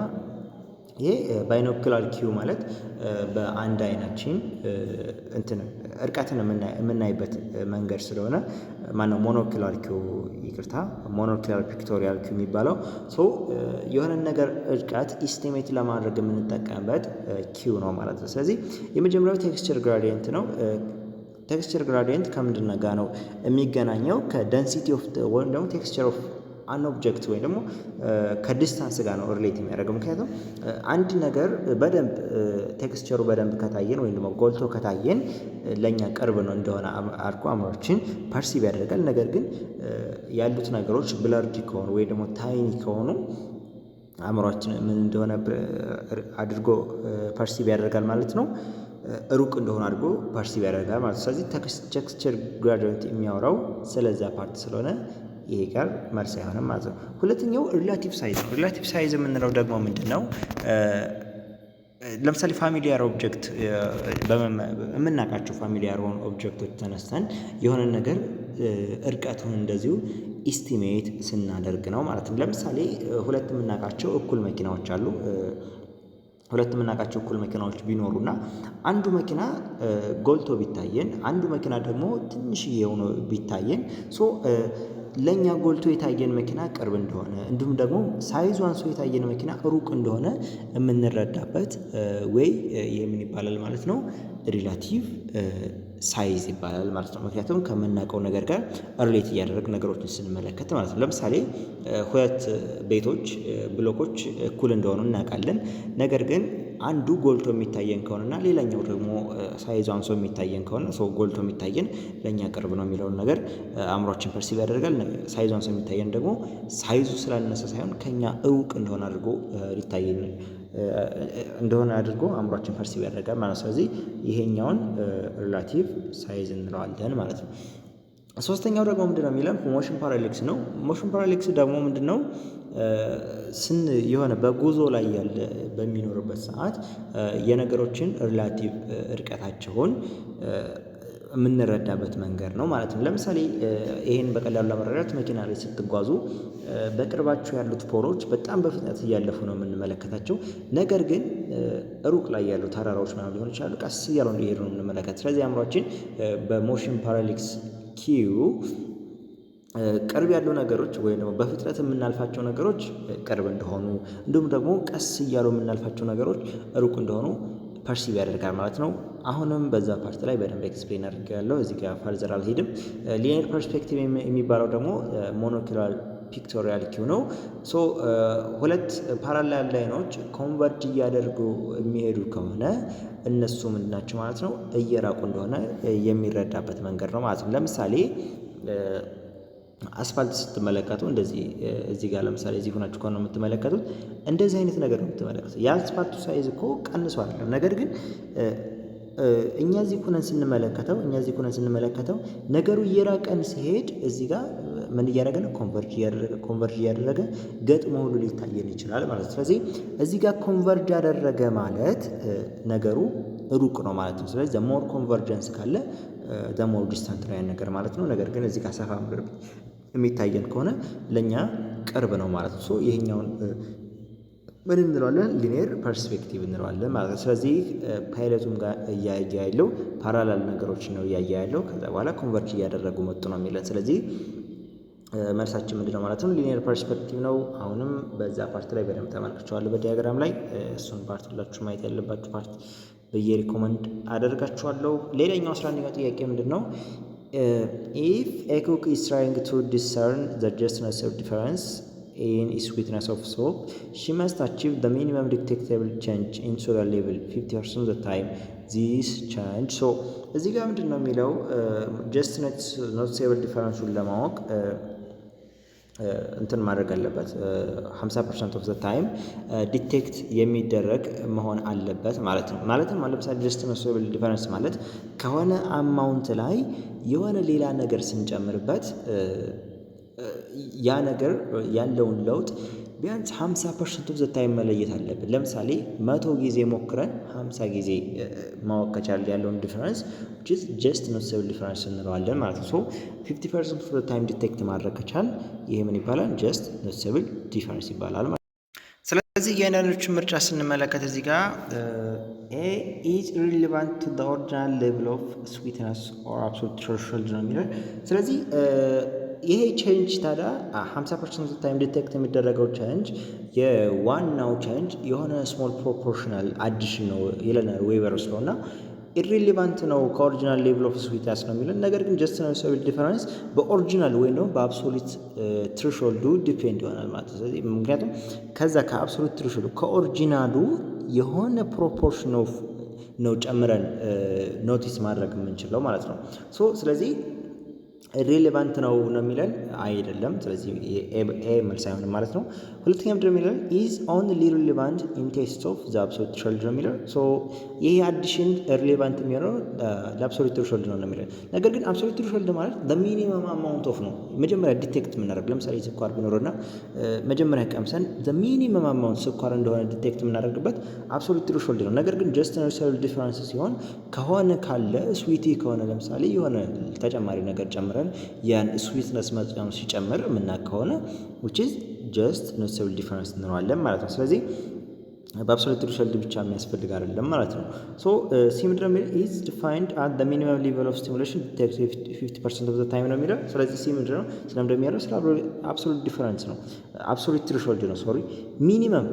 ይሄ ባይኖኩላር ኪው ማለት በአንድ አይናችን እርቀትን የምናይበት መንገድ ስለሆነ ማነው ሞኖኩላር ኪው ሞኖኩላር ፒክቶሪያል ኪው የሚባለው የሆነ ነገር እርቀት ኢስቲሜት ለማድረግ የምንጠቀምበት ኪው ነው ማለት ነው። ስለዚህ የመጀመሪያው ቴክስቸር ግራዲየንት ነው። ቴክስቸር ግራዲየንት ከምንድን ጋር ነው የሚገናኘው? ከደንሲቲ ኦፍ ወይም ደግሞ ቴክስቸር ኦፍ አን ኦብጀክት ወይም ደግሞ ከዲስታንስ ጋር ነው ሪሌት የሚያደርገው። ምክንያቱም አንድ ነገር በደንብ ቴክስቸሩ በደንብ ከታየን ወይም ደግሞ ጎልቶ ከታየን ለእኛ ቅርብ ነው እንደሆነ አድርጎ አእምሯችን ፐርሲቭ ያደርጋል። ነገር ግን ያሉት ነገሮች ብለርድ ከሆኑ ወይ ደግሞ ታይኒ ከሆኑ አእምሯችን ምን እንደሆነ አድርጎ ፐርሲቭ ያደርጋል ማለት ነው። ሩቅ እንደሆነ አድርጎ ፐርሲቭ ያደርጋል ማለት ነው። ስለዚህ ቴክስቸር ግራዲየንት የሚያወራው ስለዛ ፓርት ስለሆነ ይሄ ጋር መልስ አይሆንም ማለት ነው። ሁለተኛው ሪላቲቭ ሳይዝ ነው። ሪላቲቭ ሳይዝ የምንለው ደግሞ ምንድን ነው? ለምሳሌ ፋሚሊያር ኦብጀክት የምናውቃቸው ፋሚሊያር ሆኑ ኦብጀክቶች ተነስተን የሆነ ነገር እርቀቱን እንደዚሁ ኢስቲሜት ስናደርግ ነው ማለት ነው። ለምሳሌ ሁለት የምናውቃቸው እኩል መኪናዎች አሉ። ሁለት የምናውቃቸው እኩል መኪናዎች ቢኖሩና አንዱ መኪና ጎልቶ ቢታየን አንዱ መኪና ደግሞ ትንሽዬ ሆኖ ቢታየን ለእኛ ጎልቶ የታየን መኪና ቅርብ እንደሆነ እንዲሁም ደግሞ ሳይዙ አንሶ የታየን መኪና ሩቅ እንደሆነ የምንረዳበት ወይ የምን ይባላል ማለት ነው? ሪላቲቭ ሳይዝ ይባላል ማለት ነው። ምክንያቱም ከምናውቀው ነገር ጋር ሪሌት እያደረግ ነገሮችን ስንመለከት ማለት ነው። ለምሳሌ ሁለት ቤቶች ብሎኮች እኩል እንደሆኑ እናውቃለን። ነገር ግን አንዱ ጎልቶ የሚታየን ከሆነና ሌላኛው ደግሞ ሳይዙ አንሶ የሚታየን ከሆነ ጎልቶ የሚታየን ለእኛ ቅርብ ነው የሚለውን ነገር አእምሯችን ፐርሲቭ ያደርጋል። ሳይዙ አንሶ የሚታየን ደግሞ ሳይዙ ስላነሰ ሳይሆን ከኛ ሩቅ እንደሆነ አድርጎ ሊታየን እንደሆነ አድርጎ አእምሯችን ፐርሲቭ ያደርጋል ማለት ነው። ስለዚህ ይሄኛውን ሪላቲቭ ሳይዝ እንለዋለን ማለት ነው። ሶስተኛው ደግሞ ምንድነው የሚለን ሞሽን ፓራሌክስ ነው። ሞሽን ፓራሌክስ ደግሞ ምንድነው? የሆነ በጉዞ ላይ ያለ በሚኖርበት ሰዓት የነገሮችን ሪላቲቭ እርቀታቸውን የምንረዳበት መንገድ ነው ማለት ነው። ለምሳሌ ይሄን በቀላሉ ለመረዳት መኪና ላይ ስትጓዙ በቅርባቸው ያሉት ፖሎች በጣም በፍጥነት እያለፉ ነው የምንመለከታቸው። ነገር ግን ሩቅ ላይ ያሉ ተራራዎች ምናምን ሊሆን ይችላሉ ቀስ እያሉ እንዲሄዱ ነው የምንመለከት። ስለዚህ አእምሯችን በሞሽን ፓራሌክስ ኪው ቅርብ ያሉ ነገሮች ወይም ደግሞ በፍጥነት የምናልፋቸው ነገሮች ቅርብ እንደሆኑ እንዲሁም ደግሞ ቀስ እያሉ የምናልፋቸው ነገሮች ሩቅ እንደሆኑ ፐርሲቭ ያደርጋል ማለት ነው። አሁንም በዛ ፓርት ላይ በደንብ ኤክስፕሌን አድርጌያለሁ። እዚህ ጋር ፈርዘር አልሄድም። ሊኒየር ፐርስፔክቲቭ የሚባለው ደግሞ ሞኖኩላር ፒክቶሪያል ኪው ነው። ሁለት ፓራላል ላይኖች ኮንቨርጅ እያደርጉ የሚሄዱ ከሆነ እነሱ ምንድናቸው ማለት ነው? እየራቁ እንደሆነ የሚረዳበት መንገድ ነው ማለት ነው። ለምሳሌ አስፋልት ስትመለከቱ እንደዚህ እዚህ ጋር ለምሳሌ እዚህ ሆናችሁ ከሆነ የምትመለከቱት እንደዚህ አይነት ነገር ነው የምትመለከቱት። የአስፋልቱ ሳይዝ እኮ ቀንሶ አይደለም። ነገር ግን እኛ እዚህ ሆነን ስንመለከተው ነገሩ እየራቀን ሲሄድ እዚህ ጋር ምን እያደረገ ነው? ኮንቨርጅ እያደረገ ገጥሞ ሁሉ ሊታየን ይችላል ማለት ነው። ስለዚህ እዚህ ጋር ኮንቨርጅ ያደረገ ማለት ነገሩ ሩቅ ነው ማለት ነው። ስለዚህ ዘሞር ኮንቨርጀንስ ካለ ዘሞር ዲስታንት ነው ያን ነገር ማለት ነው። ነገር ግን እዚህ ጋር ሰፋ የሚታየን ከሆነ ለእኛ ቅርብ ነው ማለት ነው። ይሄኛውን ምን እንለዋለን? ሊኒየር ፐርስፔክቲቭ እንለዋለን ማለት ነው። ስለዚህ ፓይለቱም ጋር እያየ ያለው ፓራላል ነገሮች ነው እያየ ያለው። ከዛ በኋላ ኮንቨርጅ እያደረጉ መጡ ነው የሚለን። ስለዚህ መልሳችን ምንድነው ማለት ነው? ሊኒየር ፐርስፔክቲቭ ነው። አሁንም በዛ ፓርት ላይ በደንብ ተመልክቼዋለሁ በዲያግራም ላይ። እሱን ፓርት ሁላችሁ ማየት ያለባችሁ ፓርት ብዬ ሪኮመንድ አደርጋችኋለሁ። ሌላኛው 11ኛው ጥያቄ ምንድን ነው? ኢፍ ኤ ኩክ ኢዝ ትራይንግ ቱ ዲሰርን ዘ ጀስትነስ ኦፍ ዲፈረንስ in sweetness of soap, she must achieve the minimum detectable change in soda level 50% of the time this change. so እዚህ ጋር ምንድን ነው የሚለው ጀስት ኖቲሴብል ዲፈረንሱን ለማወቅ እንትን ማድረግ አለበት 50% ኦፍ ዘ ታይም ዲቴክት የሚደረግ መሆን አለበት ማለት ነው። ማለትም ለምሳሌ ጀስት ኖቲሴብል ዲፈረንስ ማለት ከሆነ አማውንት ላይ የሆነ ሌላ ነገር ስንጨምርበት ያ ነገር ያለውን ለውጥ ቢያንስ 50% ኦፍ ዘ ታይም መለየት አለብን። ለምሳሌ 100 ጊዜ ሞክረን 50 ጊዜ ማወቅ ከቻልን ያለውን ዲፈረንስ which is just noticeable difference እንለዋለን ማለት ነው። so 50% ኦፍ ዘ ታይም ዲቴክት ማድረግ ከቻልን ይሄ ምን ይባላል? just noticeable difference ይባላል ማለት ነው። ስለዚህ የአንዳንዶቹን ምርጫ ስንመለከት እዚህ ጋር A is irrelevant to the original level of sweetness or absolute threshold ነው የሚለው። ስለዚህ ይሄ ቼንጅ ታዲያ 50% ታይም ዲቴክት የሚደረገው ቼንጅ የዋናው ቼንጅ የሆነ ስሞል ፕሮፖርሽናል አዲሽን ነው ይለናል ዌበር ውስጥ እና ኢሪሌቫንት ነው ከኦሪጂናል ሌቭል ኦፍ ስዊትነስ ነው የሚለን። ነገር ግን ጀስት ኖቲሴብል ዲፈረንስ በኦሪጂናል ወይም ደግሞ በአብሶሉት ትሬሾልዱ ዲፔንድ ይሆናል ማለት ነው። ስለዚህ ምክንያቱም ከዛ ከአብሶሉት ትሬሾልዱ ከኦሪጂናሉ የሆነ ፕሮፖርሽን ኦፍ ነው ጨምረን ኖቲስ ማድረግ የምንችለው ማለት ነው። ስለዚህ ሪሌቫንት ነው የሚለን አይደለም። ስለዚህ ኤ መልስ አይሆንም ማለት ነው። ሁለተኛ ምንድን ነው የሚለን ኢዝ ኦንሊ ሪሌቫንት ኢን ቴስት ኦፍ ዘ አብሶሉት ትሬሾልድ ነው የሚለው። ይሄ አዲሽን ሪሌቫንት የሚሆነው ለአብሶሉት ትሬሾልድ ነው የሚለን። ነገር ግን አብሶሉት ትሬሾልድ ማለት ሚኒመም አማውንት ኦፍ ነው መጀመሪያ ዲቴክት የምናደርግ። ለምሳሌ ስኳር ቢኖርና መጀመሪያ ቀምሰን ሚኒመም አማውንት ስኳር እንደሆነ ዲቴክት የምናደርግበት አብሶሉት ትሬሾልድ ነው። ነገር ግን ጀስት ኖቲሴብል ዲፈረንስ ሲሆን ከሆነ ካለ ስዊቲ ከሆነ ለምሳሌ የሆነ ተጨማሪ ነገር ጨምረን ያን ስዊትነስ መጠኑ ሲጨምር የምናውቅ ከሆነ which is just noticeable difference እንለዋለን ማለት ነው። ስለዚህ በአብሶሉት ትሬሾልድ ብቻ የሚያስፈልግ አይደለም ማለት ነው። ሲ ምንድን ነው የሚለው ኢዝ ዲፋይንድ አት ዘ ሚኒመም ሌቨል ኦፍ ስቲሙሌሽን ዲቴክት 50% ኦፍ ዘ ታይም ነው የሚለው። ስለዚህ ሲ ምንድን ነው ስለምንድነው ስለ አብሶሉት ዲፈረንስ ነው አብሶሉት ትሬሾልድ ነው ሚኒመም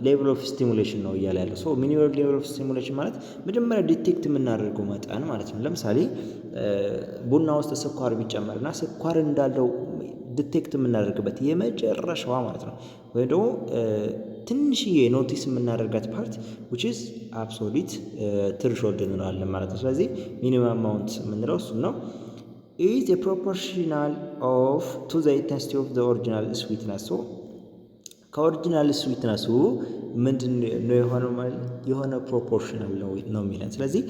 ሌቨል ኦፍ ስቲሙሌሽን ነው እያለ ያለው። ሚኒመም ሌቨል ኦፍ ስቲሙሌሽን ማለት መጀመሪያ ዲቴክት የምናደርገው መጠን ማለት ነው። ለምሳሌ ቡና ውስጥ ስኳር ቢጨመርና ስኳር እንዳለው ዲቴክት የምናደርግበት የመጨረሻዋ ማለት ነው ወይ ደግሞ ትንሽዬ ኖቲስ የምናደርጋት ፓርት which is absolute threshold እንለዋለን ማለት ነው። ስለዚህ ሚኒመም አማውንት የምንለው እሱን ነው። is a proportional of to the intensity of the original sweetness ከኦሪጂናል ስዊትነሱ ምንድን ነው የሆነ ፕሮፖርሽናል ነው የሚለን። ስለዚህ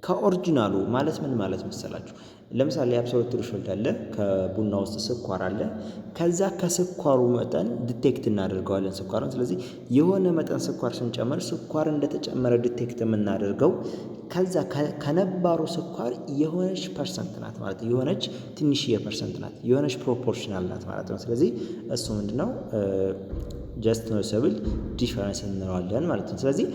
ከኦሪጂናሉ ማለት ምን ማለት መሰላችሁ? ለምሳሌ አብሶሉት ትሬሾልድ አለ፣ ከቡና ውስጥ ስኳር አለ። ከዛ ከስኳሩ መጠን ዲቴክት እናደርገዋለን ስኳርን። ስለዚህ የሆነ መጠን ስኳር ስንጨምር ስኳር እንደተጨመረ ዲቴክት የምናደርገው ከዛ ከነባሩ ስኳር የሆነች ፐርሰንት ናት ማለት ነው። የሆነች ትንሽዬ ፐርሰንት ናት፣ የሆነች ፕሮፖርሽናል ናት ማለት ነው። ስለዚህ እሱ ምንድነው ጀስት ኖቲሴብል ዲፈረንስ እንለዋለን ማለት ነው። ስለዚህ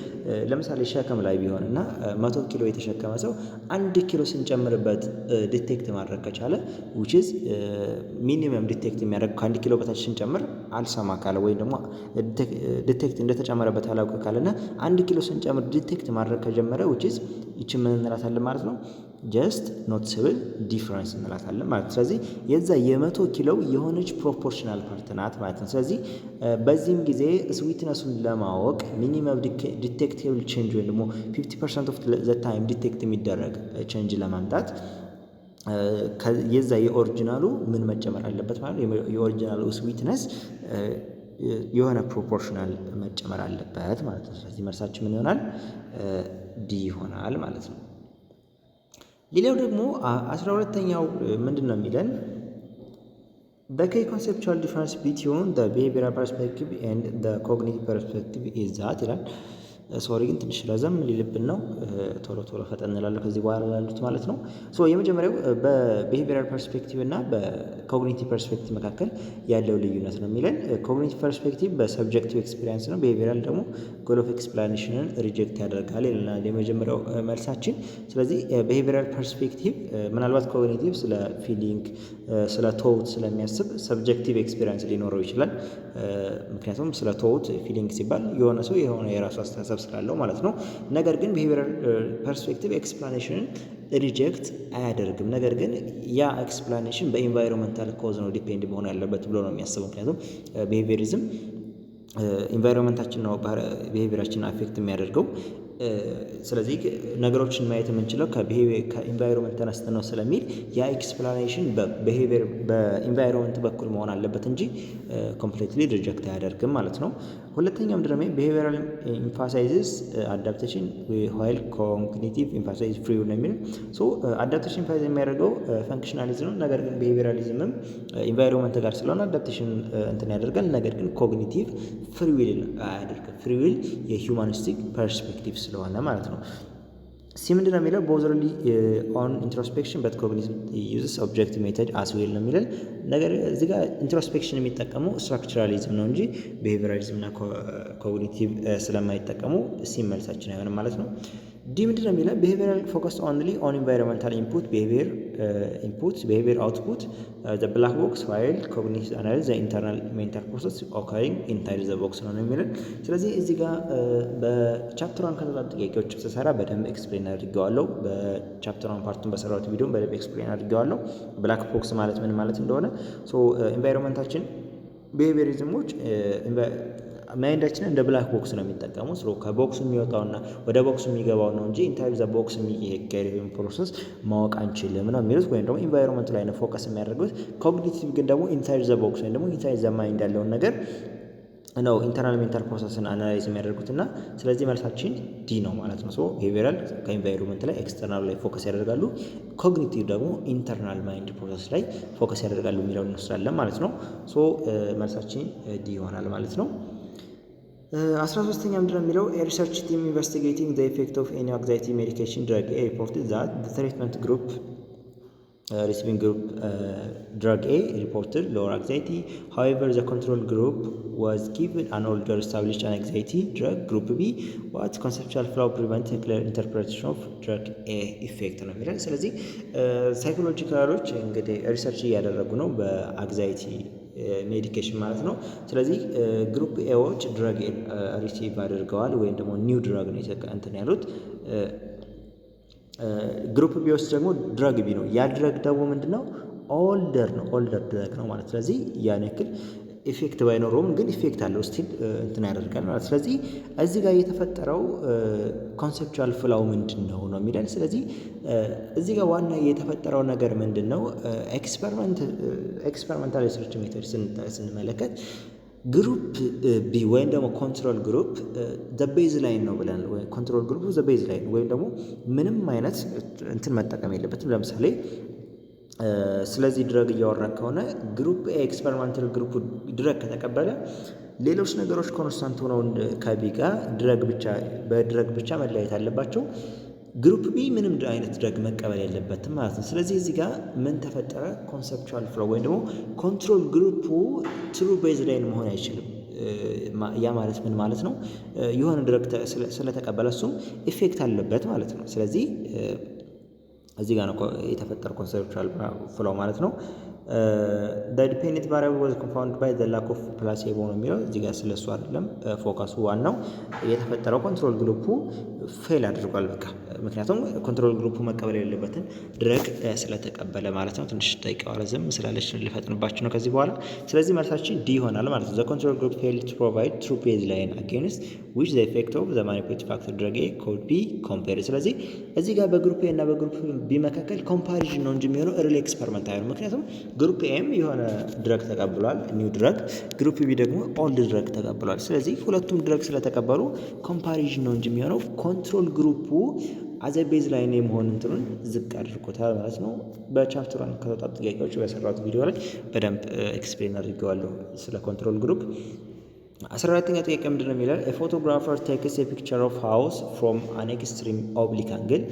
ለምሳሌ ሸክም ላይ ቢሆንና 100 ኪሎ የተሸከመ ሰው 1 ኪሎ ስንጨምርበት ዲቴክት ማድረግ ከቻለ which is ሚኒመም ዲቴክት የሚያደርግ ከ1 ኪሎ በታች ስንጨምር አልሰማ ካለ ወይም ደግሞ ዲቴክት እንደተጨመረበት አላውቅ ካለና 1 ኪሎ ስንጨምር ዲቴክት ማድረግ ከጀመረ which is ይቺ ምን እንላታለን ማለት ነው? ጀስት ኖቲሴብል ዲፈረንስ እንላታለን ማለት ነው። ስለዚህ የዛ የ100 ኪሎ የሆነች ፕሮፖርሽናል ፓርት ናት ማለት ነው። ስለዚህ በዚህም ጊዜ ስዊትነሱን ለማወቅ ሚኒመም ዲቴክቴብል ቼንጅ ወይም ደግሞ 50% ኦፍ ዘ ታይም ዲቴክት የሚደረግ ቼንጅ ለማምጣት የዛ የኦሪጂናሉ ምን መጨመር አለበት ማለት ነው። የኦሪጂናሉ ስዊትነስ የሆነ ፕሮፖርሽናል መጨመር አለበት ማለት ነው። ስለዚህ መልሳችን ምን ይሆናል? ዲ ይሆናል ማለት ነው። ሌላው ደግሞ 12ኛው ምንድን ነው የሚለን the key conceptual difference between the behavioral perspective and the cognitive perspective is that ይላል። ሶሪ ግን ትንሽ ረዘም ሊልብን ነው። ቶሎ ፈጠን እንላለን ከዚህ በኋላ ላሉት ማለት ነው። የመጀመሪያው በቢሄቪየራል ፐርስፔክቲቭ እና በኮግኒቲቭ ፐርስፔክቲቭ መካከል ያለው ልዩነት ነው የሚለን። ኮግኒቲቭ ፐርስፔክቲቭ በሰብጀክቲቭ ኤክስፒሪየንስ ነው። ቢሄቪየራል ደግሞ ጎል ኦፍ ኤክስፕላኔሽንን ሪጀክት ያደርጋል ይለናል የመጀመሪያው መልሳችን። ስለዚህ ቢሄቪየራል ፐርስፔክቲቭ ምናልባት ኮግኒቲቭ ስለ ፊሊንግ ስለ ቶውት ስለሚያስብ ሰብጀክቲቭ ኤክስፒሪየንስ ሊኖረው ይችላል። ምክንያቱም ስለ ቶውት ፊሊንግ ሲባል የሆነ ሰው የሆነ የራሱ አስተሳሰብ ሀሳብ ስላለው ማለት ነው። ነገር ግን ቢሄቪራል ፐርስፔክቲቭ ኤክስፕላኔሽንን ሪጀክት አያደርግም። ነገር ግን ያ ኤክስፕላኔሽን በኢንቫይሮንመንታል ኮዝ ነው ዲፔንድ መሆን ያለበት ብሎ ነው የሚያስበው። ምክንያቱም ቢሄቪየሪዝም ኢንቫይሮንመንታችን ነው ቢሄቪየራችንን አፌክት የሚያደርገው። ስለዚህ ነገሮችን ማየት የምንችለው ከኢንቫይሮንመንት ተነስተን ነው ስለሚል ያ ኤክስፕላኔሽን በኢንቫይሮንመንት በኩል መሆን አለበት እንጂ ኮምፕሊትሊ ሪጀክት አያደርግም ማለት ነው። ሁለተኛው ምንድነው? ቢሄቪየራል ኢምፋሳይዝስ አዳፕቴሽን ዋይል ኮግኒቲቭ ኢምፋሳይዝ ፍሪ ዊል ነው የሚለው። አዳፕቴሽን ኢምፋሳይዝ የሚያደርገው ፈንክሽናሊዝም ነው። ነገር ግን ቢሄቪየራሊዝምም ኢንቫይሮንመንት ጋር ስለሆነ አዳፕቴሽን እንትን ያደርጋል። ነገር ግን ኮግኒቲቭ ፍሪ ዊል አያደርግም። ፍሪ ዊል የሂውማኒስቲክ ፐርስፔክቲቭ ስለሆነ ማለት ነው። ምንድን ነው የሚለው? ቦዘርሊ ኦን ኢንትሮስፔክሽን በት ኮግኒቲቭ ዩዝስ ኦብጀክቲቭ ሜተድ አስ ዌል ነው የሚለን። ነገር እዚህ ጋር ኢንትሮስፔክሽን የሚጠቀሙ ስትራክቸራሊዝም ነው እንጂ ቢሄቪየራሊዝም እና ኮግኒቲቭ ስለማይጠቀሙ መልሳችን አይሆንም ማለት ነው። ዲ ምንድን ነው የሚለው? ቢሄቪየራል ፎከስ ኦንሊ ኦን ኢንቫይሮንመንታል ኢንፑት ቢሄቪየር ኢንፑት ቢሄቪየር አውትፑት ዘ ብላክ ቦክስ ዋይል ኮግኒቲቭ አናላይዝ ዘ ኢንተርናል ሜንታል ፕሮሰስ ኦከሪንግ ኢንሳይድ ዘ ቦክስ ነው የሚለን። ስለዚህ እዚህ ጋር በቻፕተር 1 ከተሰጡ ጥያቄዎች ስሰራ በደንብ ኤክስፕሌን አድርጌዋለሁ። በቻፕተር 1 ፓርቱን በሰራሁት ቪዲዮ በደንብ ኤክስፕሌን አድርጌዋለሁ ብላክ ቦክስ ማለት ምን ማለት እንደሆነ። ኢንቫይሮንመንታችን ቢሄቪየሪዝሞች ማይንዳችንን እንደ ብላክ ቦክስ ነው የሚጠቀሙ። ከቦክሱ የሚወጣውና ወደ ቦክሱ የሚገባው ነው እንጂ ኢንታይር ዘ ቦክስ የሚካሄደውን ፕሮሰስ ማወቅ አንችልም ነው የሚሉት። ወይም ደግሞ ኢንቫይሮንመንቱ ላይ ነው ፎከስ የሚያደርጉት። ኮግኒቲቭ ግን ደግሞ ኢንታይር ዘ ቦክስ ወይም ደግሞ ኢንታይር ዘ ማይንድ ያለውን ነገር ነው ኢንተርናል ሜንታል ፕሮሰስን አናላይዝ የሚያደርጉት እና ስለዚህ መልሳችን ዲ ነው ማለት ነው። ቢሄቪየራል ከኢንቫይሮንመንት ላይ ኤክስተርናል ላይ ፎከስ ያደርጋሉ። ኮግኒቲቭ ደግሞ ኢንተርናል ማይንድ ፕሮሰስ ላይ ፎከስ ያደርጋሉ የሚለውን እንወስዳለን ማለት ነው። መልሳችን ዲ ይሆናል ማለት ነው። 13ኛ ምንድነው የሚለው? ሪሰርች ቲም ኢንቨስቲጌቲንግ ዘ ኢፌክት ኦፍ ኤኒ አንግዛይቲ ሜዲኬሽን ድራግ ኤ ሪፖርትድ ዛት ዘ ትሪትመንት ግሩፕ receiving group drug A reported lower anxiety. However, the control group was given an older established anxiety drug group B. What conceptual flaw prevent a clear interpretation of drug A effect ነው የሚለው። ስለዚህ ሳይኮሎጂካሎች እንግዲህ ሪሰርች እያደረጉ ነው በአንግዛይቲ ሜዲኬሽን ማለት ነው። ስለዚህ ግሩፕ ኤዎች ድረግ ሪሲቭ አድርገዋል ወይም ደግሞ ኒው ድረግ ነው እንትን ያሉት። ግሩፕ ቢ ውስጥ ደግሞ ድረግ ቢ ነው። ያ ድረግ ደግሞ ምንድነው? ኦልደር ነው፣ ኦልደር ድረግ ነው ማለት። ስለዚህ ያን ያክል ኢፌክት ባይኖረውም ግን ኢፌክት አለው ስቲል እንትን ያደርጋል ማለት። ስለዚህ እዚህ ጋር የተፈጠረው ኮንሴፕቹዋል ፍላው ምንድን ነው ነው የሚለን። ስለዚህ እዚህ ጋር ዋና የተፈጠረው ነገር ምንድን ነው? ኤክስፐሪመንታል ሪሰርች ሜቶድ ስንመለከት ግሩፕ ቢ ወይም ደግሞ ኮንትሮል ግሩፕ ዘ ቤዝ ላይን ነው ብለን ኮንትሮል ግሩፕ ዘ ቤዝ ላይን ወይም ደግሞ ምንም አይነት እንትን መጠቀም የለበትም። ለምሳሌ ስለዚህ ድረግ እያወራን ከሆነ ግሩፕ ኤ ኤክስፐሪመንታል ግሩፕ ድረግ ከተቀበለ ሌሎች ነገሮች ኮንስታንት ሆነው ከቢ ጋር በድረግ ብቻ መለያየት አለባቸው። ግሩፕ ቢ ምንም አይነት ድረግ መቀበል የለበትም ማለት ነው። ስለዚህ እዚህ ጋር ምን ተፈጠረ? ኮንሰፕቹዋል ፍሎ ወይም ደግሞ ኮንትሮል ግሩፑ ትሩ ቤዝ ላይን መሆን አይችልም። ያ ማለት ምን ማለት ነው? የሆነ ድረግ ስለተቀበለ እሱም ኢፌክት አለበት ማለት ነው። ስለዚህ እዚህ ጋር ነው የተፈጠረ ኮንሰፕቹዋል ፍሎ ማለት ነው። ዲፔንደንት ቫሪያብል ዋዝ ኮንፋውንድ ባይ ዘ ላክ ኦፍ ፕላሲቦ ነው የሚለው። እዚህ ጋር ስለሱ አይደለም ፎከሱ። ዋናው የተፈጠረው ኮንትሮል ግሩፑ ፌል አድርጓል በቃ። ምክንያቱም ኮንትሮል ግሩፑ መቀበል የሌለበትን ድረግ ስለተቀበለ ማለት ነው። ትንሽ ደቂቃ ረዘም ስላለች ልፈጥንባችሁ ነው ከዚህ በኋላ። ስለዚህ መልሳችን ዲ ይሆናል ማለት ነው። ዘ ኮንትሮል ግሩፕ ፌል ቱ ፕሮቫይድ ትሩ ቤዝ ላይን አጌንስት ዊች ዘ ኢፌክት ኦፍ ዘ ማኒፑሌቲቭ ፋክተር ድረግ ኤ ኮድ ቢ ኮምፔር። ስለዚህ እዚህ ጋር በግሩፕ ኤ እና በግሩፕ ቢ መካከል ኮምፓሪዥን ነው እንጂ የሚሆነው ሪል ኤክስፐሪመንት አይሆንም። ምክንያቱም ግሩፕ ኤም የሆነ ድረግ ተቀብሏል፣ ኒው ድረግ። ግሩፕ ቢ ደግሞ ኦልድ ድረግ ተቀብሏል። ስለዚህ ሁለቱም ድረግ ስለተቀበሉ ኮምፓሪዥን ነው እንጂ የሚሆነው ኮንትሮል ግሩፑ አዘ ቤዝ ላይን የመሆን እንትኑን ዝቅ አድርጎታል ማለት ነው። በቻፕተር 1 ከተወጣጡ ጥያቄዎች በሰራሁት ቪዲዮ ላይ በደንብ ኤክስፕሌን አድርጌዋለሁ ስለ ኮንትሮል ግሩፕ። 14ኛ ጥያቄ ምንድን ነው የሚለው? ፎቶግራፈር ቴክስ ፒክቸር ኦፍ ሃውስ ፍሮም አን ኤክስትሪም ኦብሊክ አንግል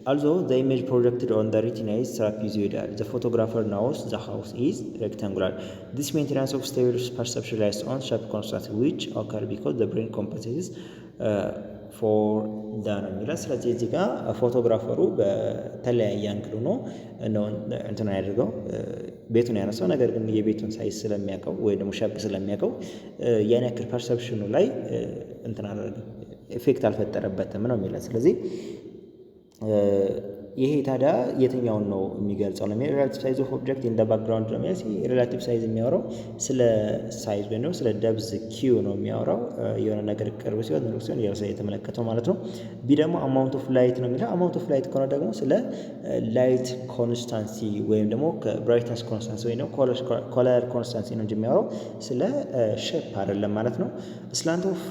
although the image projected on the retina is trapezoidal. The photographer knows the house is rectangular. This maintenance of stable perception relies on sharp contrast which occur because the brain compensates for the ነው። ስለዚህ እዚህ ጋር ፎቶግራፈሩ በተለያየ አንግል ሆኖ ነው እንትን ያደርገው ቤቱን ያነሳው። ነገር ግን የቤቱን ሳይዝ ስለሚያውቀው ወይ ደግሞ ሻፕ ስለሚያውቀው ያን ያክል ፐርሰፕሽኑ ላይ እንትን አደረገ ኢፌክት አልፈጠረበትም ነው የሚለው። ስለዚህ ይሄ ታዲያ የትኛውን ነው የሚገልጸው ነው? ሪላቲቭ ሳይዝ ኦፍ ኦብጀክት ኢን ዘ ባክግራውንድ ነው የሚለው። ሪላቲቭ ሳይዝ የሚያወራው ስለ ሳይዝ ወይም ደግሞ ስለ ደብዝ ኪው ነው የሚያወራው። የሆነ ነገር ቅርብ ሲሆን ሩቅ ሲሆን ያው የተመለከተው ማለት ነው። ቢ ደግሞ አማውንት ኦፍ ላይት ነው የሚለው። አማውንት ኦፍ ላይት ከሆነ ደግሞ ስለ ላይት ኮንስታንሲ ወይም ደግሞ ብራይትነስ ኮንስታንሲ ወይም ደግሞ ኮለር ኮንስታንሲ ነው እንጂ የሚያወራው ስለ ሼፕ አይደለም ማለት ነው። ስላንት ኦፍ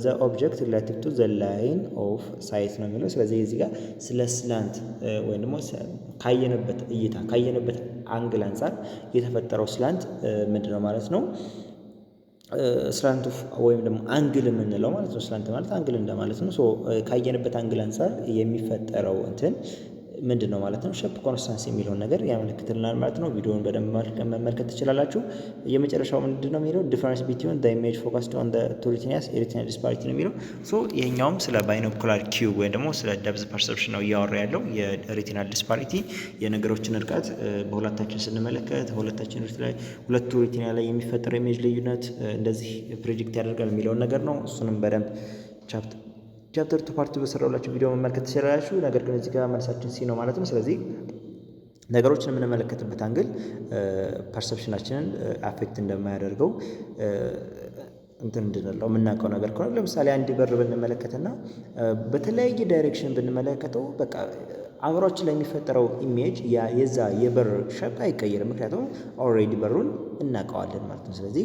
ዘ ኦብጀክት ሪላቲቭ ቱ ዘ ላይን ኦፍ ሳይት ነው የሚለው። ስለዚህ እዚህ ጋር ስለ ስላንት ወይም ደግሞ ካየንበት እይታ ካየንበት አንግል አንጻር የተፈጠረው ስላንት ምንድን ነው ማለት ነው? ስላንት ወይም ደግሞ አንግል የምንለው ማለት ነው። ስላንት ማለት አንግል እንደማለት ነው። ካየንበት አንግል አንጻር የሚፈጠረው እንትን ምንድን ነው ማለት ነው? ሼፕ ኮንስታንሲ የሚለውን ነገር ያመለክትልናል ማለት ነው። ቪዲዮውን በደንብ መመልከት ትችላላችሁ። የመጨረሻው ምንድን ነው የሚለው? ዲፈረንስ ቢትዊን ዘ ኢሜጅ ፎከስድ ኦን ዘ ቱ ሪቲናስ የሪቲናል ዲስፓሪቲ ነው የሚለው። ይሄኛውም ስለ ባይኖኩላር ኪዩብ ወይም ደግሞ ስለ ደብዝ ፐርሰፕሽን ነው እያወራ ያለው። የሪቲናል ዲስፓሪቲ የነገሮችን እርቀት በሁለታችን ስንመለከት ሁለቱ ሪቲና ላይ የሚፈጠረው ኢሜጅ ልዩነት እንደዚህ ፕሬዲክት ያደርጋል የሚለውን ነገር ነው። እሱንም በደንብ ቻፕተር 2 ፓርት በሰራሁላችሁ ቪዲዮ መመልከት ትችላላችሁ። ነገር ግን እዚህ ጋር መልሳችን ሲ ነው ማለት ነው። ስለዚህ ነገሮችን የምንመለከትበት አንግል ፐርሰፕሽናችንን አፌክት እንደማያደርገው እንትን እንድንለው የምናውቀው ነገር ከሆነ ለምሳሌ አንድ በር ብንመለከትና በተለያየ ዳይሬክሽን ብንመለከተው በቃ አእምሯችን ላይ የሚፈጠረው ኢሜጅ የዛ የበር ሼፕ አይቀየርም። ምክንያቱም ኦልሬዲ በሩን እናውቀዋለን ማለት ነው። ስለዚህ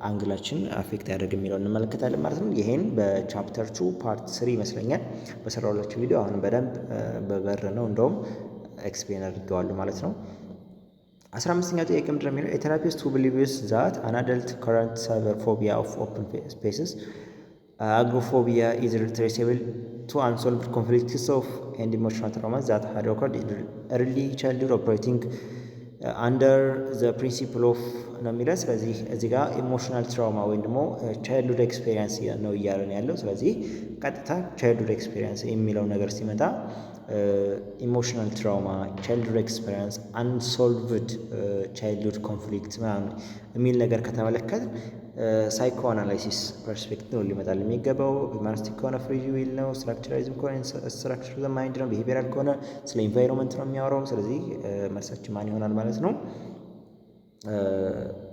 አንግላችን አፌክት ያደርግ የሚለው እንመለከታለን ማለት ነው። ይሄን በቻፕተር 2 ፓርት 3 ይመስለኛል በሰራሁላችሁ ቪዲዮ አሁን በደንብ በበር ነው እንደውም ኤክስፕሌን አድርገዋለሁ ማለት ነው። 15ኛው ጥያቄ ምንድን ነው የሚለው? ኤ ቴራፒስት ሁ ቢሊቭስ ዛት አን አደልት ከረንት ሰቨር ፎቢያ ኦፍ ኦፕን ስፔስስ አግሮፎቢያ ኢዝ ትሬሰብል to unsolved conflicts of and emotional traumas that had occurred in early childhood operating under the principle of ነው የሚለው። ስለዚህ እዚህ ጋር ኢሞሽናል ትራውማ ወይም ደግሞ ቻይልድሁድ ኤክስፔሪንስ ነው እያለን ያለው። ስለዚህ ቀጥታ ቻይልድሁድ ኤክስፔሪንስ የሚለው ነገር ሲመጣ ኢሞሽናል ትራውማ፣ ቻይልድሁድ ኤክስፔሪንስ፣ አንሶልቭድ ቻይልድሁድ ኮንፍሊክት ምናምን የሚል ነገር ከተመለከት ሳይኮ አናላይሲስ ፐርስፔክቲቭ ነው ሊመጣል የሚገባው። ሂውማኒስቲክ ከሆነ ፍሪ ዊል ነው። ስትራክቸራሊዝም ከሆነ ስትራክቸር ዘ ማይንድ ነው። ቢሄቪየራል ከሆነ ስለ ኢንቫይሮንመንት ነው የሚያወራው። ስለዚህ መልሳችን ማን ይሆናል ማለት ነው?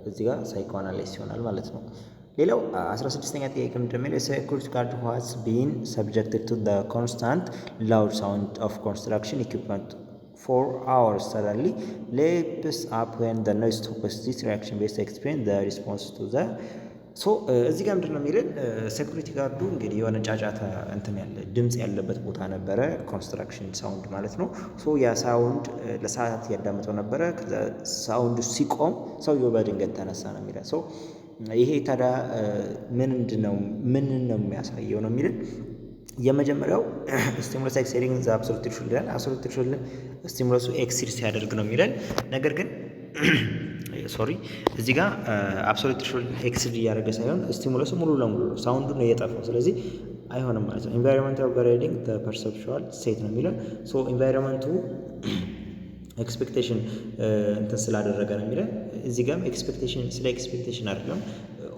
እዚህ ጋር ሳይኮ አናላይሲስ ይሆናል ማለት ነው። ሌላው 16ኛ ጥያቄ ምንድን ነው የሚለው? ሴኩሪቲ ጋርድ ሃዝ ቢን ሰብጀክትድ ቱ ዘ ኮንስታንት ላውድ ሳውንድ ኦፍ ኮንስትራክሽን ኢኩፕመንት for hours suddenly leaps up when the noise stops. This reaction based experience the response to the እዚህ ጋር ምንድን ነው የሚለን? ሴኩሪቲ ጋርዱ እንግዲህ የሆነ ጫጫታ እንትን ያለ ድምፅ ያለበት ቦታ ነበረ፣ ኮንስትራክሽን ሳውንድ ማለት ነው። ያ ሳውንድ ለሰዓታት እያዳመጠው ነበረ። ከዛ ሳውንዱ ሲቆም ሰውየው በድንገት ተነሳ ነው የሚለን። ይሄ ታዲያ ምን ነው የሚያሳየው ነው የሚለን? የመጀመሪያው ስቲሙለስ ኤክሲዲንግ ዘ አብሶሉት ትሬሾልድ ይላል። አብሶሉት ትሬሾልድ ስቲሙለሱ ኤክሲድ ሲያደርግ ነው የሚለን። ነገር ግን እዚህ ጋር አብሶሉት ትሬሾልድ ኤክሲድ እያደረገ ሳይሆን ስቲሙለሱ ሙሉ ለሙሉ ሳውንዱ ነው የጠፋው። ስለዚህ አይሆንም ማለት ነው። ኢንቫይሮንመንት ኦቨርራይዲንግ ዘ ፐርሰፕቹዋል ስቴት ነው የሚለው። ኢንቫይሮንመንቱ ኤክስፔክቴሽን እንትን ስላደረገ ነው የሚለን። እዚህ ጋርም ስለ ኤክስፔክቴሽን አይደለም፣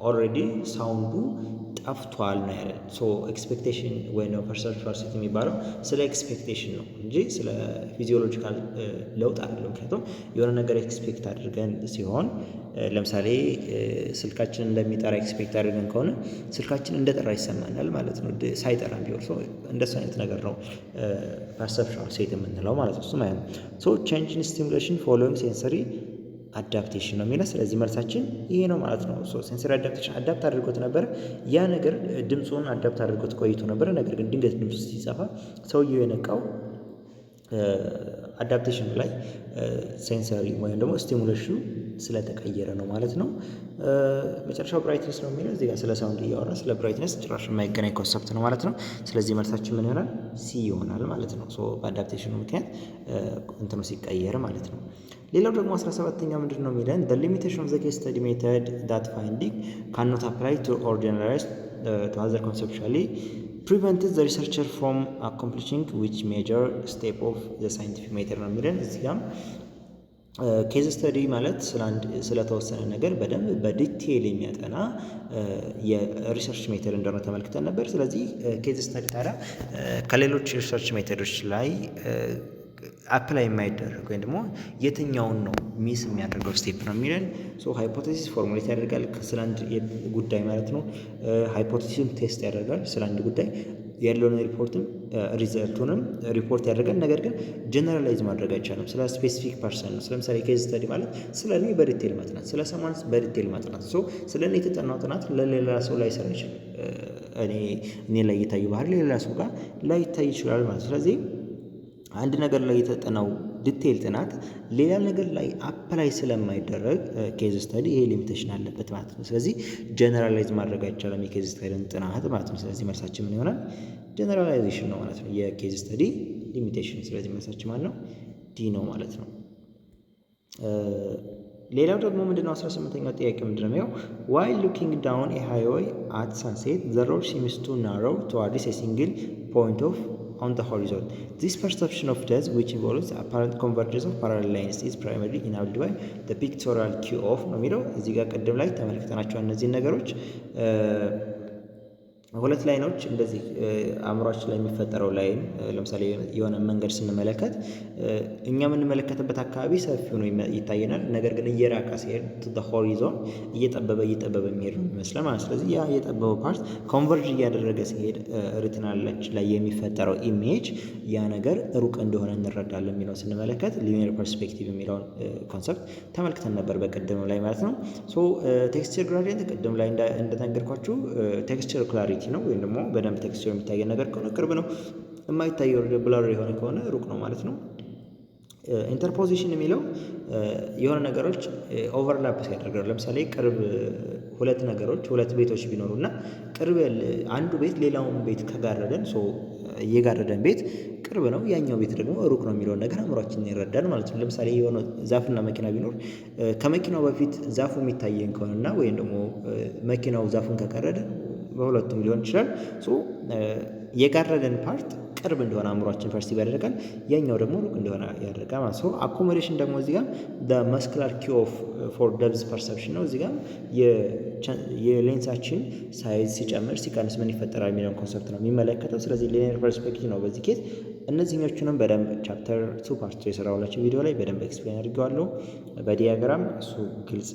ኦልሬዲ ሳውንዱ ጠፍቷል ነው ያለ። ኤክስፔክቴሽን ወይ ነው ፐርሰፕቹዋል ስቴት የሚባለው ስለ ኤክስፔክቴሽን ነው እንጂ ስለ ፊዚዮሎጂካል ለውጥ አይደለም። ምክንያቱም የሆነ ነገር ኤክስፔክት አድርገን ሲሆን ለምሳሌ ስልካችን እንደሚጠራ ኤክስፔክት አድርገን ከሆነ ስልካችን እንደጠራ ይሰማናል ማለት ነው፣ ሳይጠራ ቢሆን። እንደሱ አይነት ነገር ነው ፐርሰፕቹዋል ስቴት የምንለው ማለት ነው። እሱም ቼንጅ ኢን ስቲሙሌሽን ፎሎዊንግ ሴንሰሪ አዳፕቴሽን ነው የሚለው። ስለዚህ መልሳችን ይሄ ነው ማለት ነው። ሴንሰሪ አዳፕቴሽን አዳፕት አድርጎት ነበረ። ያ ነገር ድምፁን አዳፕት አድርጎት ቆይቶ ነበረ። ነገር ግን ድንገት ድምፁ ሲጠፋ ሰውየው የነቃው አዳፕቴሽኑ ላይ ሴንሰሪ ወይም ደግሞ ስቲሙሌሽኑ ስለተቀየረ ነው ማለት ነው። መጨረሻው ብራይትነስ ነው የሚለው። እዚህ ጋር ስለ ሳውንድ እያወራ ስለ ብራይትነስ ጭራሽ የማይገናኝ ኮንሰፕት ነው ማለት ነው። ስለዚህ መልሳችን ምን ይሆናል? ሲ ይሆናል ማለት ነው። በአዳፕቴሽኑ ምክንያት እንትኑ ሲቀየር ማለት ነው። ሌላው ደግሞ 17ኛ ምንድን ነው የሚለን? the limitation of the case study method that finding cannot apply to or generalize to other conceptually prevented the researcher from accomplishing which major step of the scientific method ነው የሚለን። እዚህ ጋር ኬዝ ስተዲ ማለት ስለተወሰነ ነገር በደንብ በዲቴይል የሚያጠና የሪሰርች ሜተድ እንደሆነ ተመልክተን ነበር። ስለዚህ ኬዝ ስተዲ ታዲያ ከሌሎች ሪሰርች ሜተዶች ላይ አፕላይ የማይደረግ ወይም ደግሞ የትኛውን ነው ሚስ የሚያደርገው ስቴፕ ነው የሚለን። ሃይፖቴሲስ ፎርሙሌት ያደርጋል ስለ አንድ ጉዳይ ማለት ነው። ሃይፖቴሲስን ቴስት ያደርጋል ስለ አንድ ጉዳይ ያለውን ሪፖርትም ሪዘልቱንም ሪፖርት ያደርጋል። ነገር ግን ጀነራላይዝ ማድረግ አይቻልም። ስለ ስፔሲፊክ ፐርሰን ነው። ለምሳሌ ኬዝ ስተዲ ማለት ስለ እኔ በዲቴል ማጥናት፣ ስለ ሰማን በዲቴል ማጥናት። ስለ እኔ የተጠናው ጥናት ለሌላ ሰው ላይሰራ ይችላል። እኔ ላይ የታዩ ባህሪ ሌላ ሰው ጋር ላይታይ ይችላል ማለት። ስለዚህ አንድ ነገር ላይ የተጠናው ዲቴይል ጥናት ሌላ ነገር ላይ አፕላይ ስለማይደረግ ኬዝ ስተዲ ይሄ ሊሚቴሽን አለበት ማለት ነው። ስለዚህ ጀነራላይዝ ማድረግ አይቻልም የኬዝ ስተዲን ጥናት ማለት ነው። ስለዚህ መልሳችን ምን ይሆናል? ጀነራላይዜሽን ነው ማለት ነው የኬዝ ስተዲ ሊሚቴሽን። ስለዚህ መልሳችን ማለት ነው ዲ ነው ማለት ነው። ሌላው ደግሞ ምንድነው 18ኛው ጥያቄ ምንድነው? ያው while looking down a highway at sunset the road seems to narrow towards a single point on the horizon. This perception of depth, which involves apparent convergence of parallel lines, is primarily enabled by the pictorial cue of ነው የሚለው። እዚህ ጋር ቀደም ላይ ተመልክተናቸዋል እነዚህን ነገሮች። ሁለት ላይኖች እንደዚህ አእምሯችን ላይ የሚፈጠረው ላይን ለምሳሌ የሆነ መንገድ ስንመለከት እኛ የምንመለከትበት አካባቢ ሰፊ ሆኖ ይታየናል። ነገር ግን እየራቀ ሲሄድ the horizon እየጠበበ የሚሄድ ነው የሚመስለው ማለት። ስለዚህ ያ የጠበበው ፓርት ኮንቨርጅ እያደረገ ሲሄድ ሪትናላችን ላይ የሚፈጠረው ኢሜጅ ያ ነገር ሩቅ እንደሆነ እንረዳለን የሚለውን ስንመለከት ሊኒየር ፐርስፔክቲቭ የሚለውን ኮንሰፕት ተመልክተን ነበር በቀደመው ላይ ማለት ነው። ቴክስቸር ግራዲየንት ቀደም ላይ እንደተነገርኳችሁ ቴክስቸር ክላሪቲ ነው ወይም ደግሞ በደንብ ቴክስቸር የሚታየ ነገር ከሆነ ቅርብ ነው፣ የማይታየው ብለር የሆነ ከሆነ ሩቅ ነው ማለት ነው። ኢንተርፖዚሽን የሚለው የሆነ ነገሮች ኦቨርላፕ ሲያደርጋሉ። ለምሳሌ ቅርብ ሁለት ቤቶች ቢኖሩና ቅርብ አንዱ ቤት ሌላውን ቤት ከጋረደን የጋረደን ቤት ቅርብ ነው፣ ያኛው ቤት ደግሞ ሩቅ ነው የሚለውን ነገር አእምሯችን ይረዳል ማለት ነው። ለምሳሌ የሆነ ዛፍና መኪና ቢኖር ከመኪናው በፊት ዛፉ የሚታየን ከሆነና ወይም ደግሞ መኪናው ዛፉን ከቀረደ በሁለቱም ሊሆን ይችላል። የጋረደን ፓርት ቅርብ እንደሆነ አእምሯችን ፐርሲቭ ያደርጋል፣ ያኛው ደግሞ ሩቅ እንደሆነ ያደርጋል ማለት ነው። አኮሞዴሽን ደግሞ እዚህ ጋር መስኩላር ኪው ኦፍ ፎር ደብዝ ፐርሰፕሽን ነው። እዚህ ጋር የሌንሳችን ሳይዝ ሲጨምር ሲቀንስ ምን ይፈጠራል የሚለውን ኮንሰፕት ነው የሚመለከተው። ስለዚህ ሊኒየር ፐርስፔክቲቭ ነው በዚህ ኬዝ። እነዚህኞቹንም በደንብ ቻፕተር 2 ፓርት የሰራሁላችሁ ቪዲዮ ላይ በደንብ ኤክስፕሌን አድርገዋለሁ በዲያግራም። እሱ ግልጽ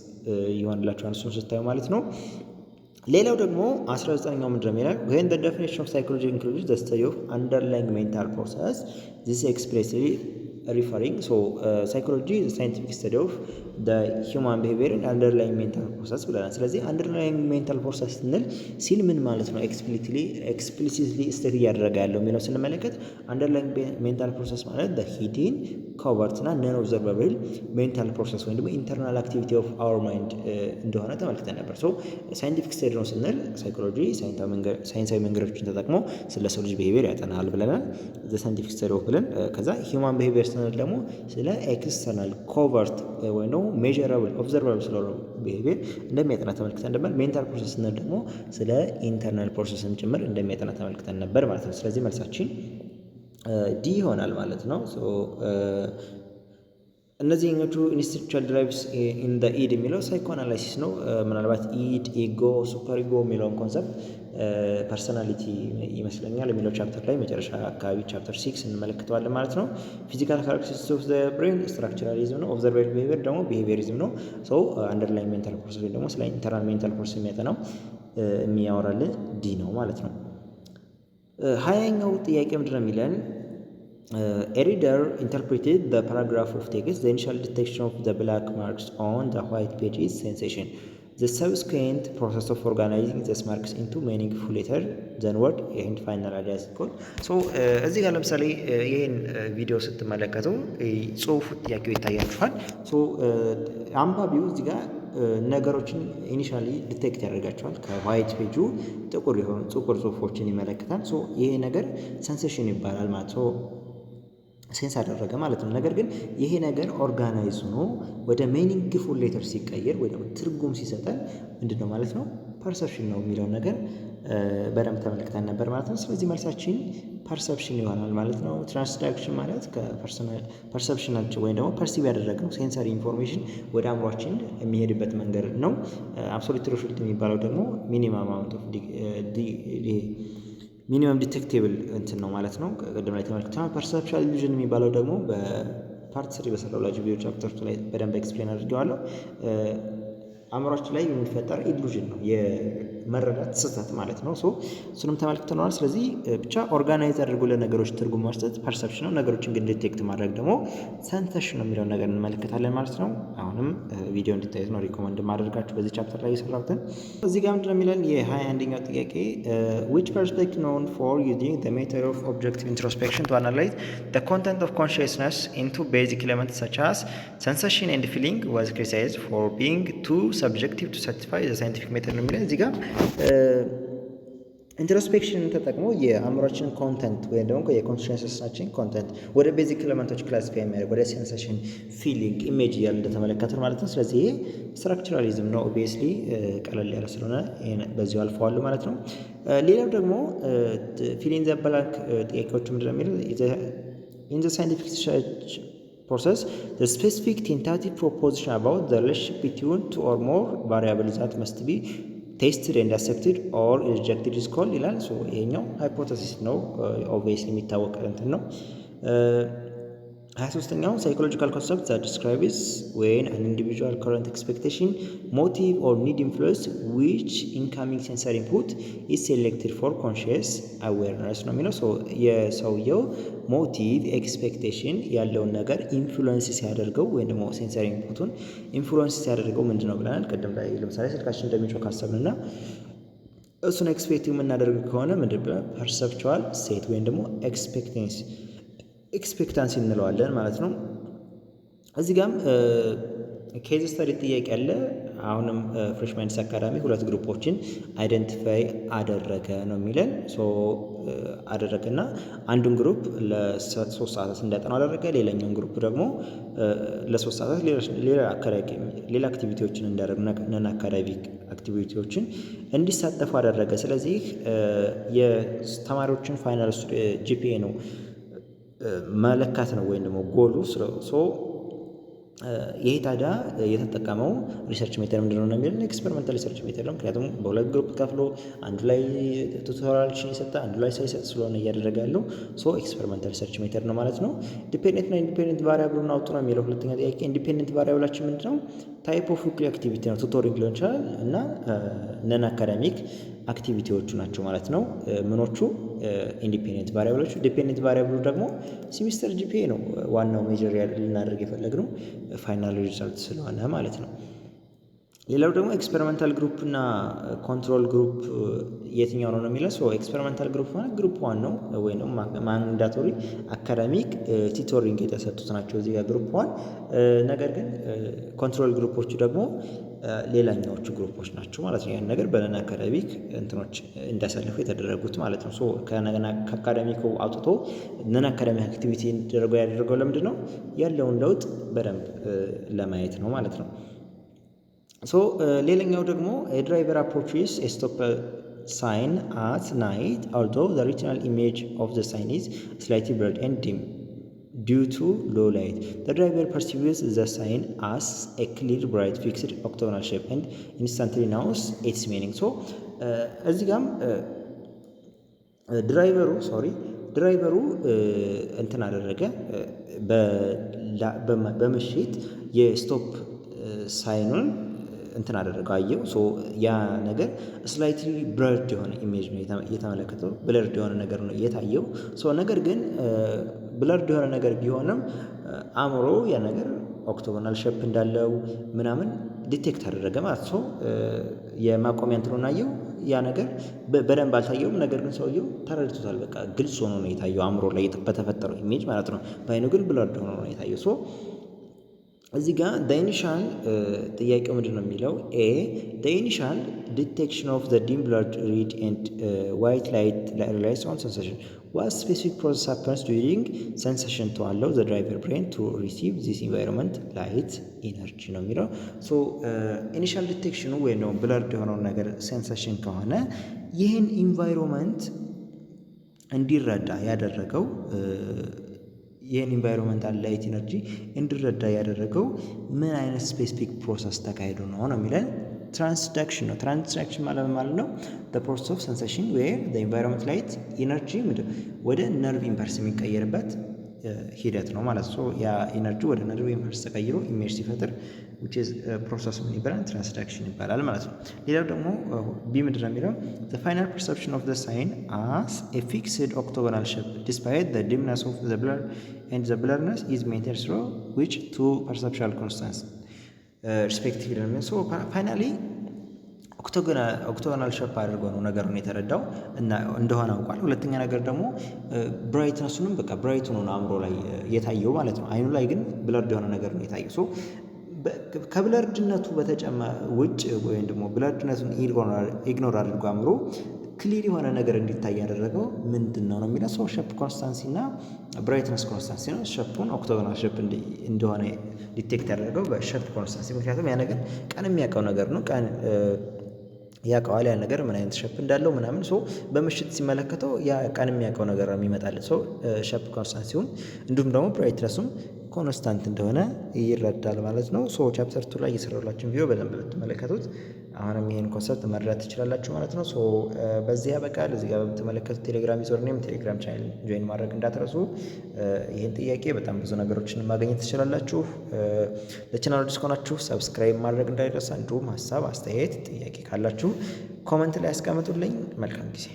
ይሆንላችኋል እሱን ስታዩ ማለት ነው። ሌላው ደግሞ 19ኛው ምንድነው የሚለው when the definition of psychology includes the study of underlying mental process this expressly referring psychology is the scientific study of the human behavior and underlying mental process ብለናል። ስለዚህ underlying mental process ስንል ሲል ምን ማለት ነው explicitly ስቴት እያደረገ ያለው የሚለው ስንመለከት underlying mental process ማለት the hidden covert እና non observable mental process ወይም ደግሞ internal activity of our mind እንደሆነ ተመልክተን ነበር። ሳይንቲፊክ ስተዲ ነው ስንል ሳይኮሎጂ ሳይንሳዊ መንገዶችን ተጠቅሞ ስለ ሰው ልጅ ቢሄቪየር ያጠናል ብለናል። ሳይንቲፊክ ስተዲ ብለን ከዛ ሂውማን ቢሄቪየር ስንል ደግሞ ስለ ኤክስተርናል ኮቨርት ወይም ደግሞ ሜዠረብል ኦብዘርቨብል ስለሆነ ቢሄቪየር እንደሚያጠና ተመልክተን ነበር። ሜንታል ፕሮሰስ ስንል ደግሞ ስለ ኢንተርናል ፕሮሰስን ጭምር እንደሚያጠና ተመልክተን ነበር ማለት ነው። ስለዚህ መልሳችን ዲ ይሆናል ማለት ነው። እነዚህኞቹ ኢንስቲቱቹዋል ድራይቭስ ኢን ዘ ኢድ የሚለው ሳይኮአናላይሲስ ነው። ምናልባት ኢድ፣ ኢጎ፣ ሱፐር ኢጎ የሚለውን ኮንሰፕት ፐርሰናሊቲ ይመስለኛል የሚለው ቻፕተር ላይ መጨረሻ አካባቢ ቻፕተር 6 እንመለከተዋለን ማለት ነው። ፊዚካል ካራክተሪስቲክስ ኦፍ ዘ ብሬን ስትራክቸራሊዝም ነው። ኦብዘርቬብል ቢሄቪየር ደግሞ ቢሄቪየሪዝም ነው። አንደርላይን ሜንታል ፕሮሰስ ደግሞ ስለ ኢንተርናል ሜንታል ፕሮሰስ የሚያጠናው የሚያወራልን ዲ ነው ማለት ነው። 20ኛው ጥያቄ ምንድነው የሚለን a reader interpreted the paragraph of text. The initial detection of the black marks on the white page is sensation. The subsequent process of organizing these marks into meaningful letter then word and final ideas called. እዚህ ጋር ለምሳሌ ይሄን ቪዲዮ ስትመለከቱ ጽሁፉ ጥያቄው ይታያችኋል። አንባቢው እዚህ ጋር ነገሮችን ኢኒሻሊ ዲቴክት ያደርጋቸዋል። ከዋይት ፔጁ ጥቁር ጽሁፎችን ይመለከታል። ይሄ ነገር ሴንሴሽን ይባላል ማለት ነው። ሴንስ አደረገ ማለት ነው። ነገር ግን ይሄ ነገር ኦርጋናይዝ ሆኖ ወደ ሚኒንግፉል ሌተር ሲቀየር ወይ ደግሞ ትርጉም ሲሰጠን ምንድነው ማለት ነው? ፐርሰፕሽን ነው የሚለውን ነገር በደንብ ተመልክተን ነበር ማለት ነው። ስለዚህ መልሳችን ፐርሰፕሽን ይሆናል ማለት ነው። ትራንስዳክሽን ማለት ከፐርሰፕሽናችን ወይም ደግሞ ፐርሲቭ ያደረግነው ሴንሰሪ ኢንፎርሜሽን ወደ አእምሯችን የሚሄድበት መንገድ ነው። አብሶሉት ትሩሽልት የሚባለው ደግሞ ሚኒመም አማውንት ኦፍ ሚኒመም ዲቴክቴብል እንትን ነው ማለት ነው። ቅድም ላይ ተመልክተናል። ፐርሰፕቹዋል ኢሉዥን የሚባለው ደግሞ በፓርት 3 በሰራሁላችሁ ቪዲዮ ቻፕተር 2 ላይ በደንብ ኤክስፕሌን አድርጌዋለሁ። አእምሯችን ላይ የሚፈጠር ኢሉዥን ነው፣ የመረዳት ስህተት ማለት ነው። እሱንም ተመልክተነዋል። ስለዚህ ብቻ ኦርጋናይዝ አድርጎ ለነገሮች ትርጉም መስጠት ፐርሰፕሽን ነው። ነገሮችን ግን ዲቴክት ማድረግ ደግሞ ሰንሰሽን ነው የሚለውን ነገር እንመለከታለን ማለት ነው። አሁንም ቪዲዮ እንድታዩት ነው ሪኮመንድ ማድረጋችሁ በዚህ ቻፕተር ላይ የሰራሁትን። እዚህ ጋር ምንድነው የሚለን የ21ኛው ጥያቄ which perspective known for using the method of objective introspection to analyze the content of consciousness into basic elements such as sensation and feeling was criticized for being too subjective to satisfy the scientific method ነው የሚለን። እዚህ ጋር ኢንትሮስፔክሽን ተጠቅሞ የአእምሯችንን ኮንተንት ወይም ደግሞ የኮንሽንስነሳችን ኮንተንት ወደ ቤዚክ ኤሌመንቶች ክላሲፋይ የሚያደርግ ወደ ሴንሴሽን፣ ፊሊንግ፣ ኢሜጅ እያለ እንደተመለከትን ማለት ነው። ስለዚህ ይሄ ስትራክቸራሊዝም ነው። ኦብቪየስሊ ቀለል ያለ ስለሆነ በዚሁ አልፈዋለሁ ማለት ነው። ሌላው ደግሞ ፊሊንግ ዘ ብላንክ ጥያቄዎቹ ምንድነው የሚለው ኢን ዘ ሳይንቲፊክ ሪሰርች process the specific tentative proposition about the relationship between two or more variables that must be tested and accepted or rejected is called ይላል። ይሄኛው ሃይፖቴሲስ ነው። ኦብቪየስሊ የሚታወቅ እንትን ነው። 23ኛው ሳይኮሎጂካል ኮንሰፕት that describes when an individual current expectation, motive or need influence which incoming sensory input is selected for conscious awareness ነው የሚለው። የሰውየው ሞቲቭ ኤክስፔክቴሽን ያለውን ነገር ኢንፍሉዌንስ ሲያደርገው ወይም ደግሞ ሴንሰሪ ኢንፑቱን ኢንፍሉዌንስ ሲያደርገው ምንድን ነው ብለናል ቅድም ላይ። ለምሳሌ ስልካችን እንደሚጮህ ካሰብንና እሱን ኤክስፔክት የምናደርግ ከሆነ ምንድን ብለን ፐርሰፕቹዋል ስቴት ወይም ደግሞ ኤክስፔክታንሲ እንለዋለን ማለት ነው። እዚህ ጋም ኬዝ ስተዲ ጥያቄ አለ። አሁንም ፍሬሽ ማይንድስ አካዳሚ ሁለት ግሩፖችን አይደንቲፋይ አደረገ ነው የሚለን። አደረገና አንዱን ግሩፕ ለ3 ሰዓታት እንዲያጠኑ አደረገ። ሌላኛውን ግሩፕ ደግሞ ለ3 ሰዓታት ሌላ አክቲቪቲዎችን እንዲያደርጉ ነን አካዳሚክ አክቲቪቲዎችን እንዲሳተፉ አደረገ። ስለዚህ የተማሪዎችን ፋይናል ጂፒኤ ነው መለካት ነው ወይም ደግሞ ጎሉ። ይሄ ታዲያ የተጠቀመው ሪሰርች ሜተድ ምንድነው ነው የሚለን ኤክስፐሪመንታል ሪሰርች ሜተድ ነው። ምክንያቱም በሁለት ግሩፕ ከፍሎ አንዱ ላይ ቱቶሪያሎችን የሰጠ አንዱ ላይ ሳይሰጥ ስለሆነ እያደረገ ያለው ኤክስፐሪመንታል ሪሰርች ሜተድ ነው ማለት ነው። ዲፔንደንት እና ኢንዲፔንደንት ቫሪያብሉን አውጡ ነው የሚለው ሁለተኛ ጥያቄ። ኢንዲፔንደንት ቫሪያብላችን ምንድነው? ታይፕ ኦፍ ዊክሊ አክቲቪቲ ነው። ቱቶሪንግ ሊሆን ይችላል እና ነን አካዳሚክ አክቲቪቲዎቹ ናቸው ማለት ነው። ምኖቹ ኢንዲፔንደንት ቫሪያብሎቹ። ዲፔንደንት ቫሪያብሉ ደግሞ ሲሚስተር ጂፒኤ ነው ዋናው ሜጀር ልናደርግ የፈለግነው ፋይናል ሪዛልት ስለሆነ ማለት ነው። ሌላው ደግሞ ኤክስፐሪመንታል ግሩፕ እና ኮንትሮል ግሩፕ የትኛው ነው የሚለው። ኤክስፐሪመንታል ግሩፕ ማለት ግሩፕ 1 ነው ወይም ማንዳቶሪ አካዳሚክ ቲቶሪንግ የተሰጡት ናቸው እዚህ ጋር ግሩፕ 1። ነገር ግን ኮንትሮል ግሩፖቹ ደግሞ ሌላኛዎቹ ግሩፖች ናቸው ማለት ነው። ያን ነገር በነን አካዳሚክ እንትኖች እንዳሳልፉ የተደረጉት ማለት ነው። ከአካዳሚኩ አውጥቶ ነን አካዳሚክ አክቲቪቲ እንዲደረገው ያደረገው ለምንድን ነው? ያለውን ለውጥ በደንብ ለማየት ነው ማለት ነው። ሌላኛው ደግሞ የድራይቨር አፕሮችስ ስቶፕ ሳይን አት ናይት although the retinal image of the sign is slightly blurred and dim due to low light. The driver perceives the sign as a clear, bright, fixed octagonal shape and instantly knows its meaning. እዚህ ጋም ድራይቨሩ እንትን አደረገ በምሽት የስቶፕ ሳይኑን እንትን አደረገው አየው። ያ ነገር ስላይትሊ ብለርድ የሆነ ኢሜጅ ነው የተመለከተው። ብለርድ የሆነ ነገር ነው የታየው። ነገር ግን ብለርድ የሆነ ነገር ቢሆንም አእምሮ ያ ነገር ኦክቶጎናል ሼፕ እንዳለው ምናምን ዲቴክት አደረገ ማለት ነው። የማቆሚያ እንትኑን አየው። ያ ነገር በደንብ አልታየውም። ነገር ግን ሰውየው ተረድቶታል። በቃ ግልጽ ሆኖ ነው የታየው አእምሮ ላይ በተፈጠረው ኢሜጅ ማለት ነው። በአይኑ ግን ብለርድ ሆኖ ነው የታየው። እዚህ ጋር ኢኒሻል ጥያቄው ምንድን ነው የሚለው ኢኒሻል ዲቴክሽን ኦፍ ዘ ዲም ብለርድ ሪድ ኤንድ ዋይት ላይት ሪላይስ ኦን ሴንሴሽን ዋት ስፔሲፊክ ፕሮሰስ ሃፐንስ ዱሪንግ ሴንሴሽን ቱ አለው ዘ ድራይቨር ብሬን ቱ ሪሲቭ ዚስ ኢንቫይሮንመንት ላይት ኢነርጂ ነው የሚለው። ሶ ኢኒሻል ዲቴክሽኑ ወይም ደግሞ ብለርድ የሆነውን ነገር ሴንሴሽን ከሆነ ይህን ኢንቫይሮንመንት እንዲረዳ ያደረገው ይህን ኢንቫይሮንመንታል ላይት ኢነርጂ እንዲረዳ ያደረገው ምን አይነት ስፔሲፊክ ፕሮሰስ ተካሂዶ ነው የሚለን ትራንስዳክሽን ነው። ትራንስዳክሽን ማለት ነው ፕሮሰስ ኦፍ ሴንሴሽን ዌር ኢንቫይሮንመንት ላይት ኢነርጂ ወደ ነርቭ ኢምፐልስ የሚቀየርበት ሂደት ነው ማለት ነው። ያ ኢነርጂ ወደ ነርቭ ኢምፐልስ ተቀይሮ ኢሜጅ ሲፈጥር ፕሮሰስ ምን ይባላል? ትራንስዳክሽን ይባላል ማለት ነው። ሌላው ደግሞ ቢ ምንድን ነው የሚለው the final perception of the sign as a fixed octagonal shape despite the dimness of the blur and the blurriness is maintained through which two perceptual constants respectively. so finally ኦክቶጎናል ሼፕ አድርጎ ነው ነገሩን የተረዳው እና እንደሆነ አውቋል። ሁለተኛ ነገር ደግሞ ብራይትነሱንም በቃ ብራይት ሆኖ አእምሮ ላይ የታየው ማለት ነው። አይኑ ላይ ግን ብለርድ የሆነ ነገር ነው የታየው። ሶ ከብለርድነቱ ውጭ ወይም ደግሞ ብለርድነቱን ኢግኖር አድርጎ አእምሮ ክሊር የሆነ ነገር እንዲታይ ያደረገው ምንድን ነው የሚለው ሰው ሼፕ ኮንስታንሲ እና ብራይትነስ ኮንስታንሲ ነው። ሼፑን ኦክቶጎናል ሼፕ እንደሆነ ዲቴክት ያደረገው በሼፕ ኮንስታንሲ፣ ምክንያቱም ያ ነገር ቀን የሚያውቀው ነገር ነው። ቀን ያውቀዋል ያ ነገር ምን አይነት ሼፕ እንዳለው ምናምን። ሶ በምሽት ሲመለከተው ያ ቀን የሚያውቀው ነገር የሚመጣለት ሰው ሼፕ ኮንስታንት ሲሆን እንዲሁም ደግሞ ብራይትነሱም ኮንስታንት እንደሆነ ይረዳል ማለት ነው። ሶ ቻፕተር 2 ላይ እየሰራሁላችሁ ቪዲዮ በደንብ ብትመለከቱት አሁንም ይሄን ኮንሰፕት መረዳት ትችላላችሁ ማለት ነው። ሶ በዚህ ያበቃል። እዚህ ጋር በምትመለከቱት ቴሌግራም ዩዘር ኔም ቴሌግራም ቻናል ጆይን ማድረግ እንዳትረሱ። ይሄን ጥያቄ በጣም ብዙ ነገሮችን ማግኘት ትችላላችሁ። ለቻናሉ አዲስ ከሆናችሁ ሰብስክራይብ ማድረግ እንዳይረሳ፣ እንዲሁም ሀሳብ አስተያየት፣ ጥያቄ ካላችሁ ኮመንት ላይ ያስቀምጡልኝ። መልካም ጊዜ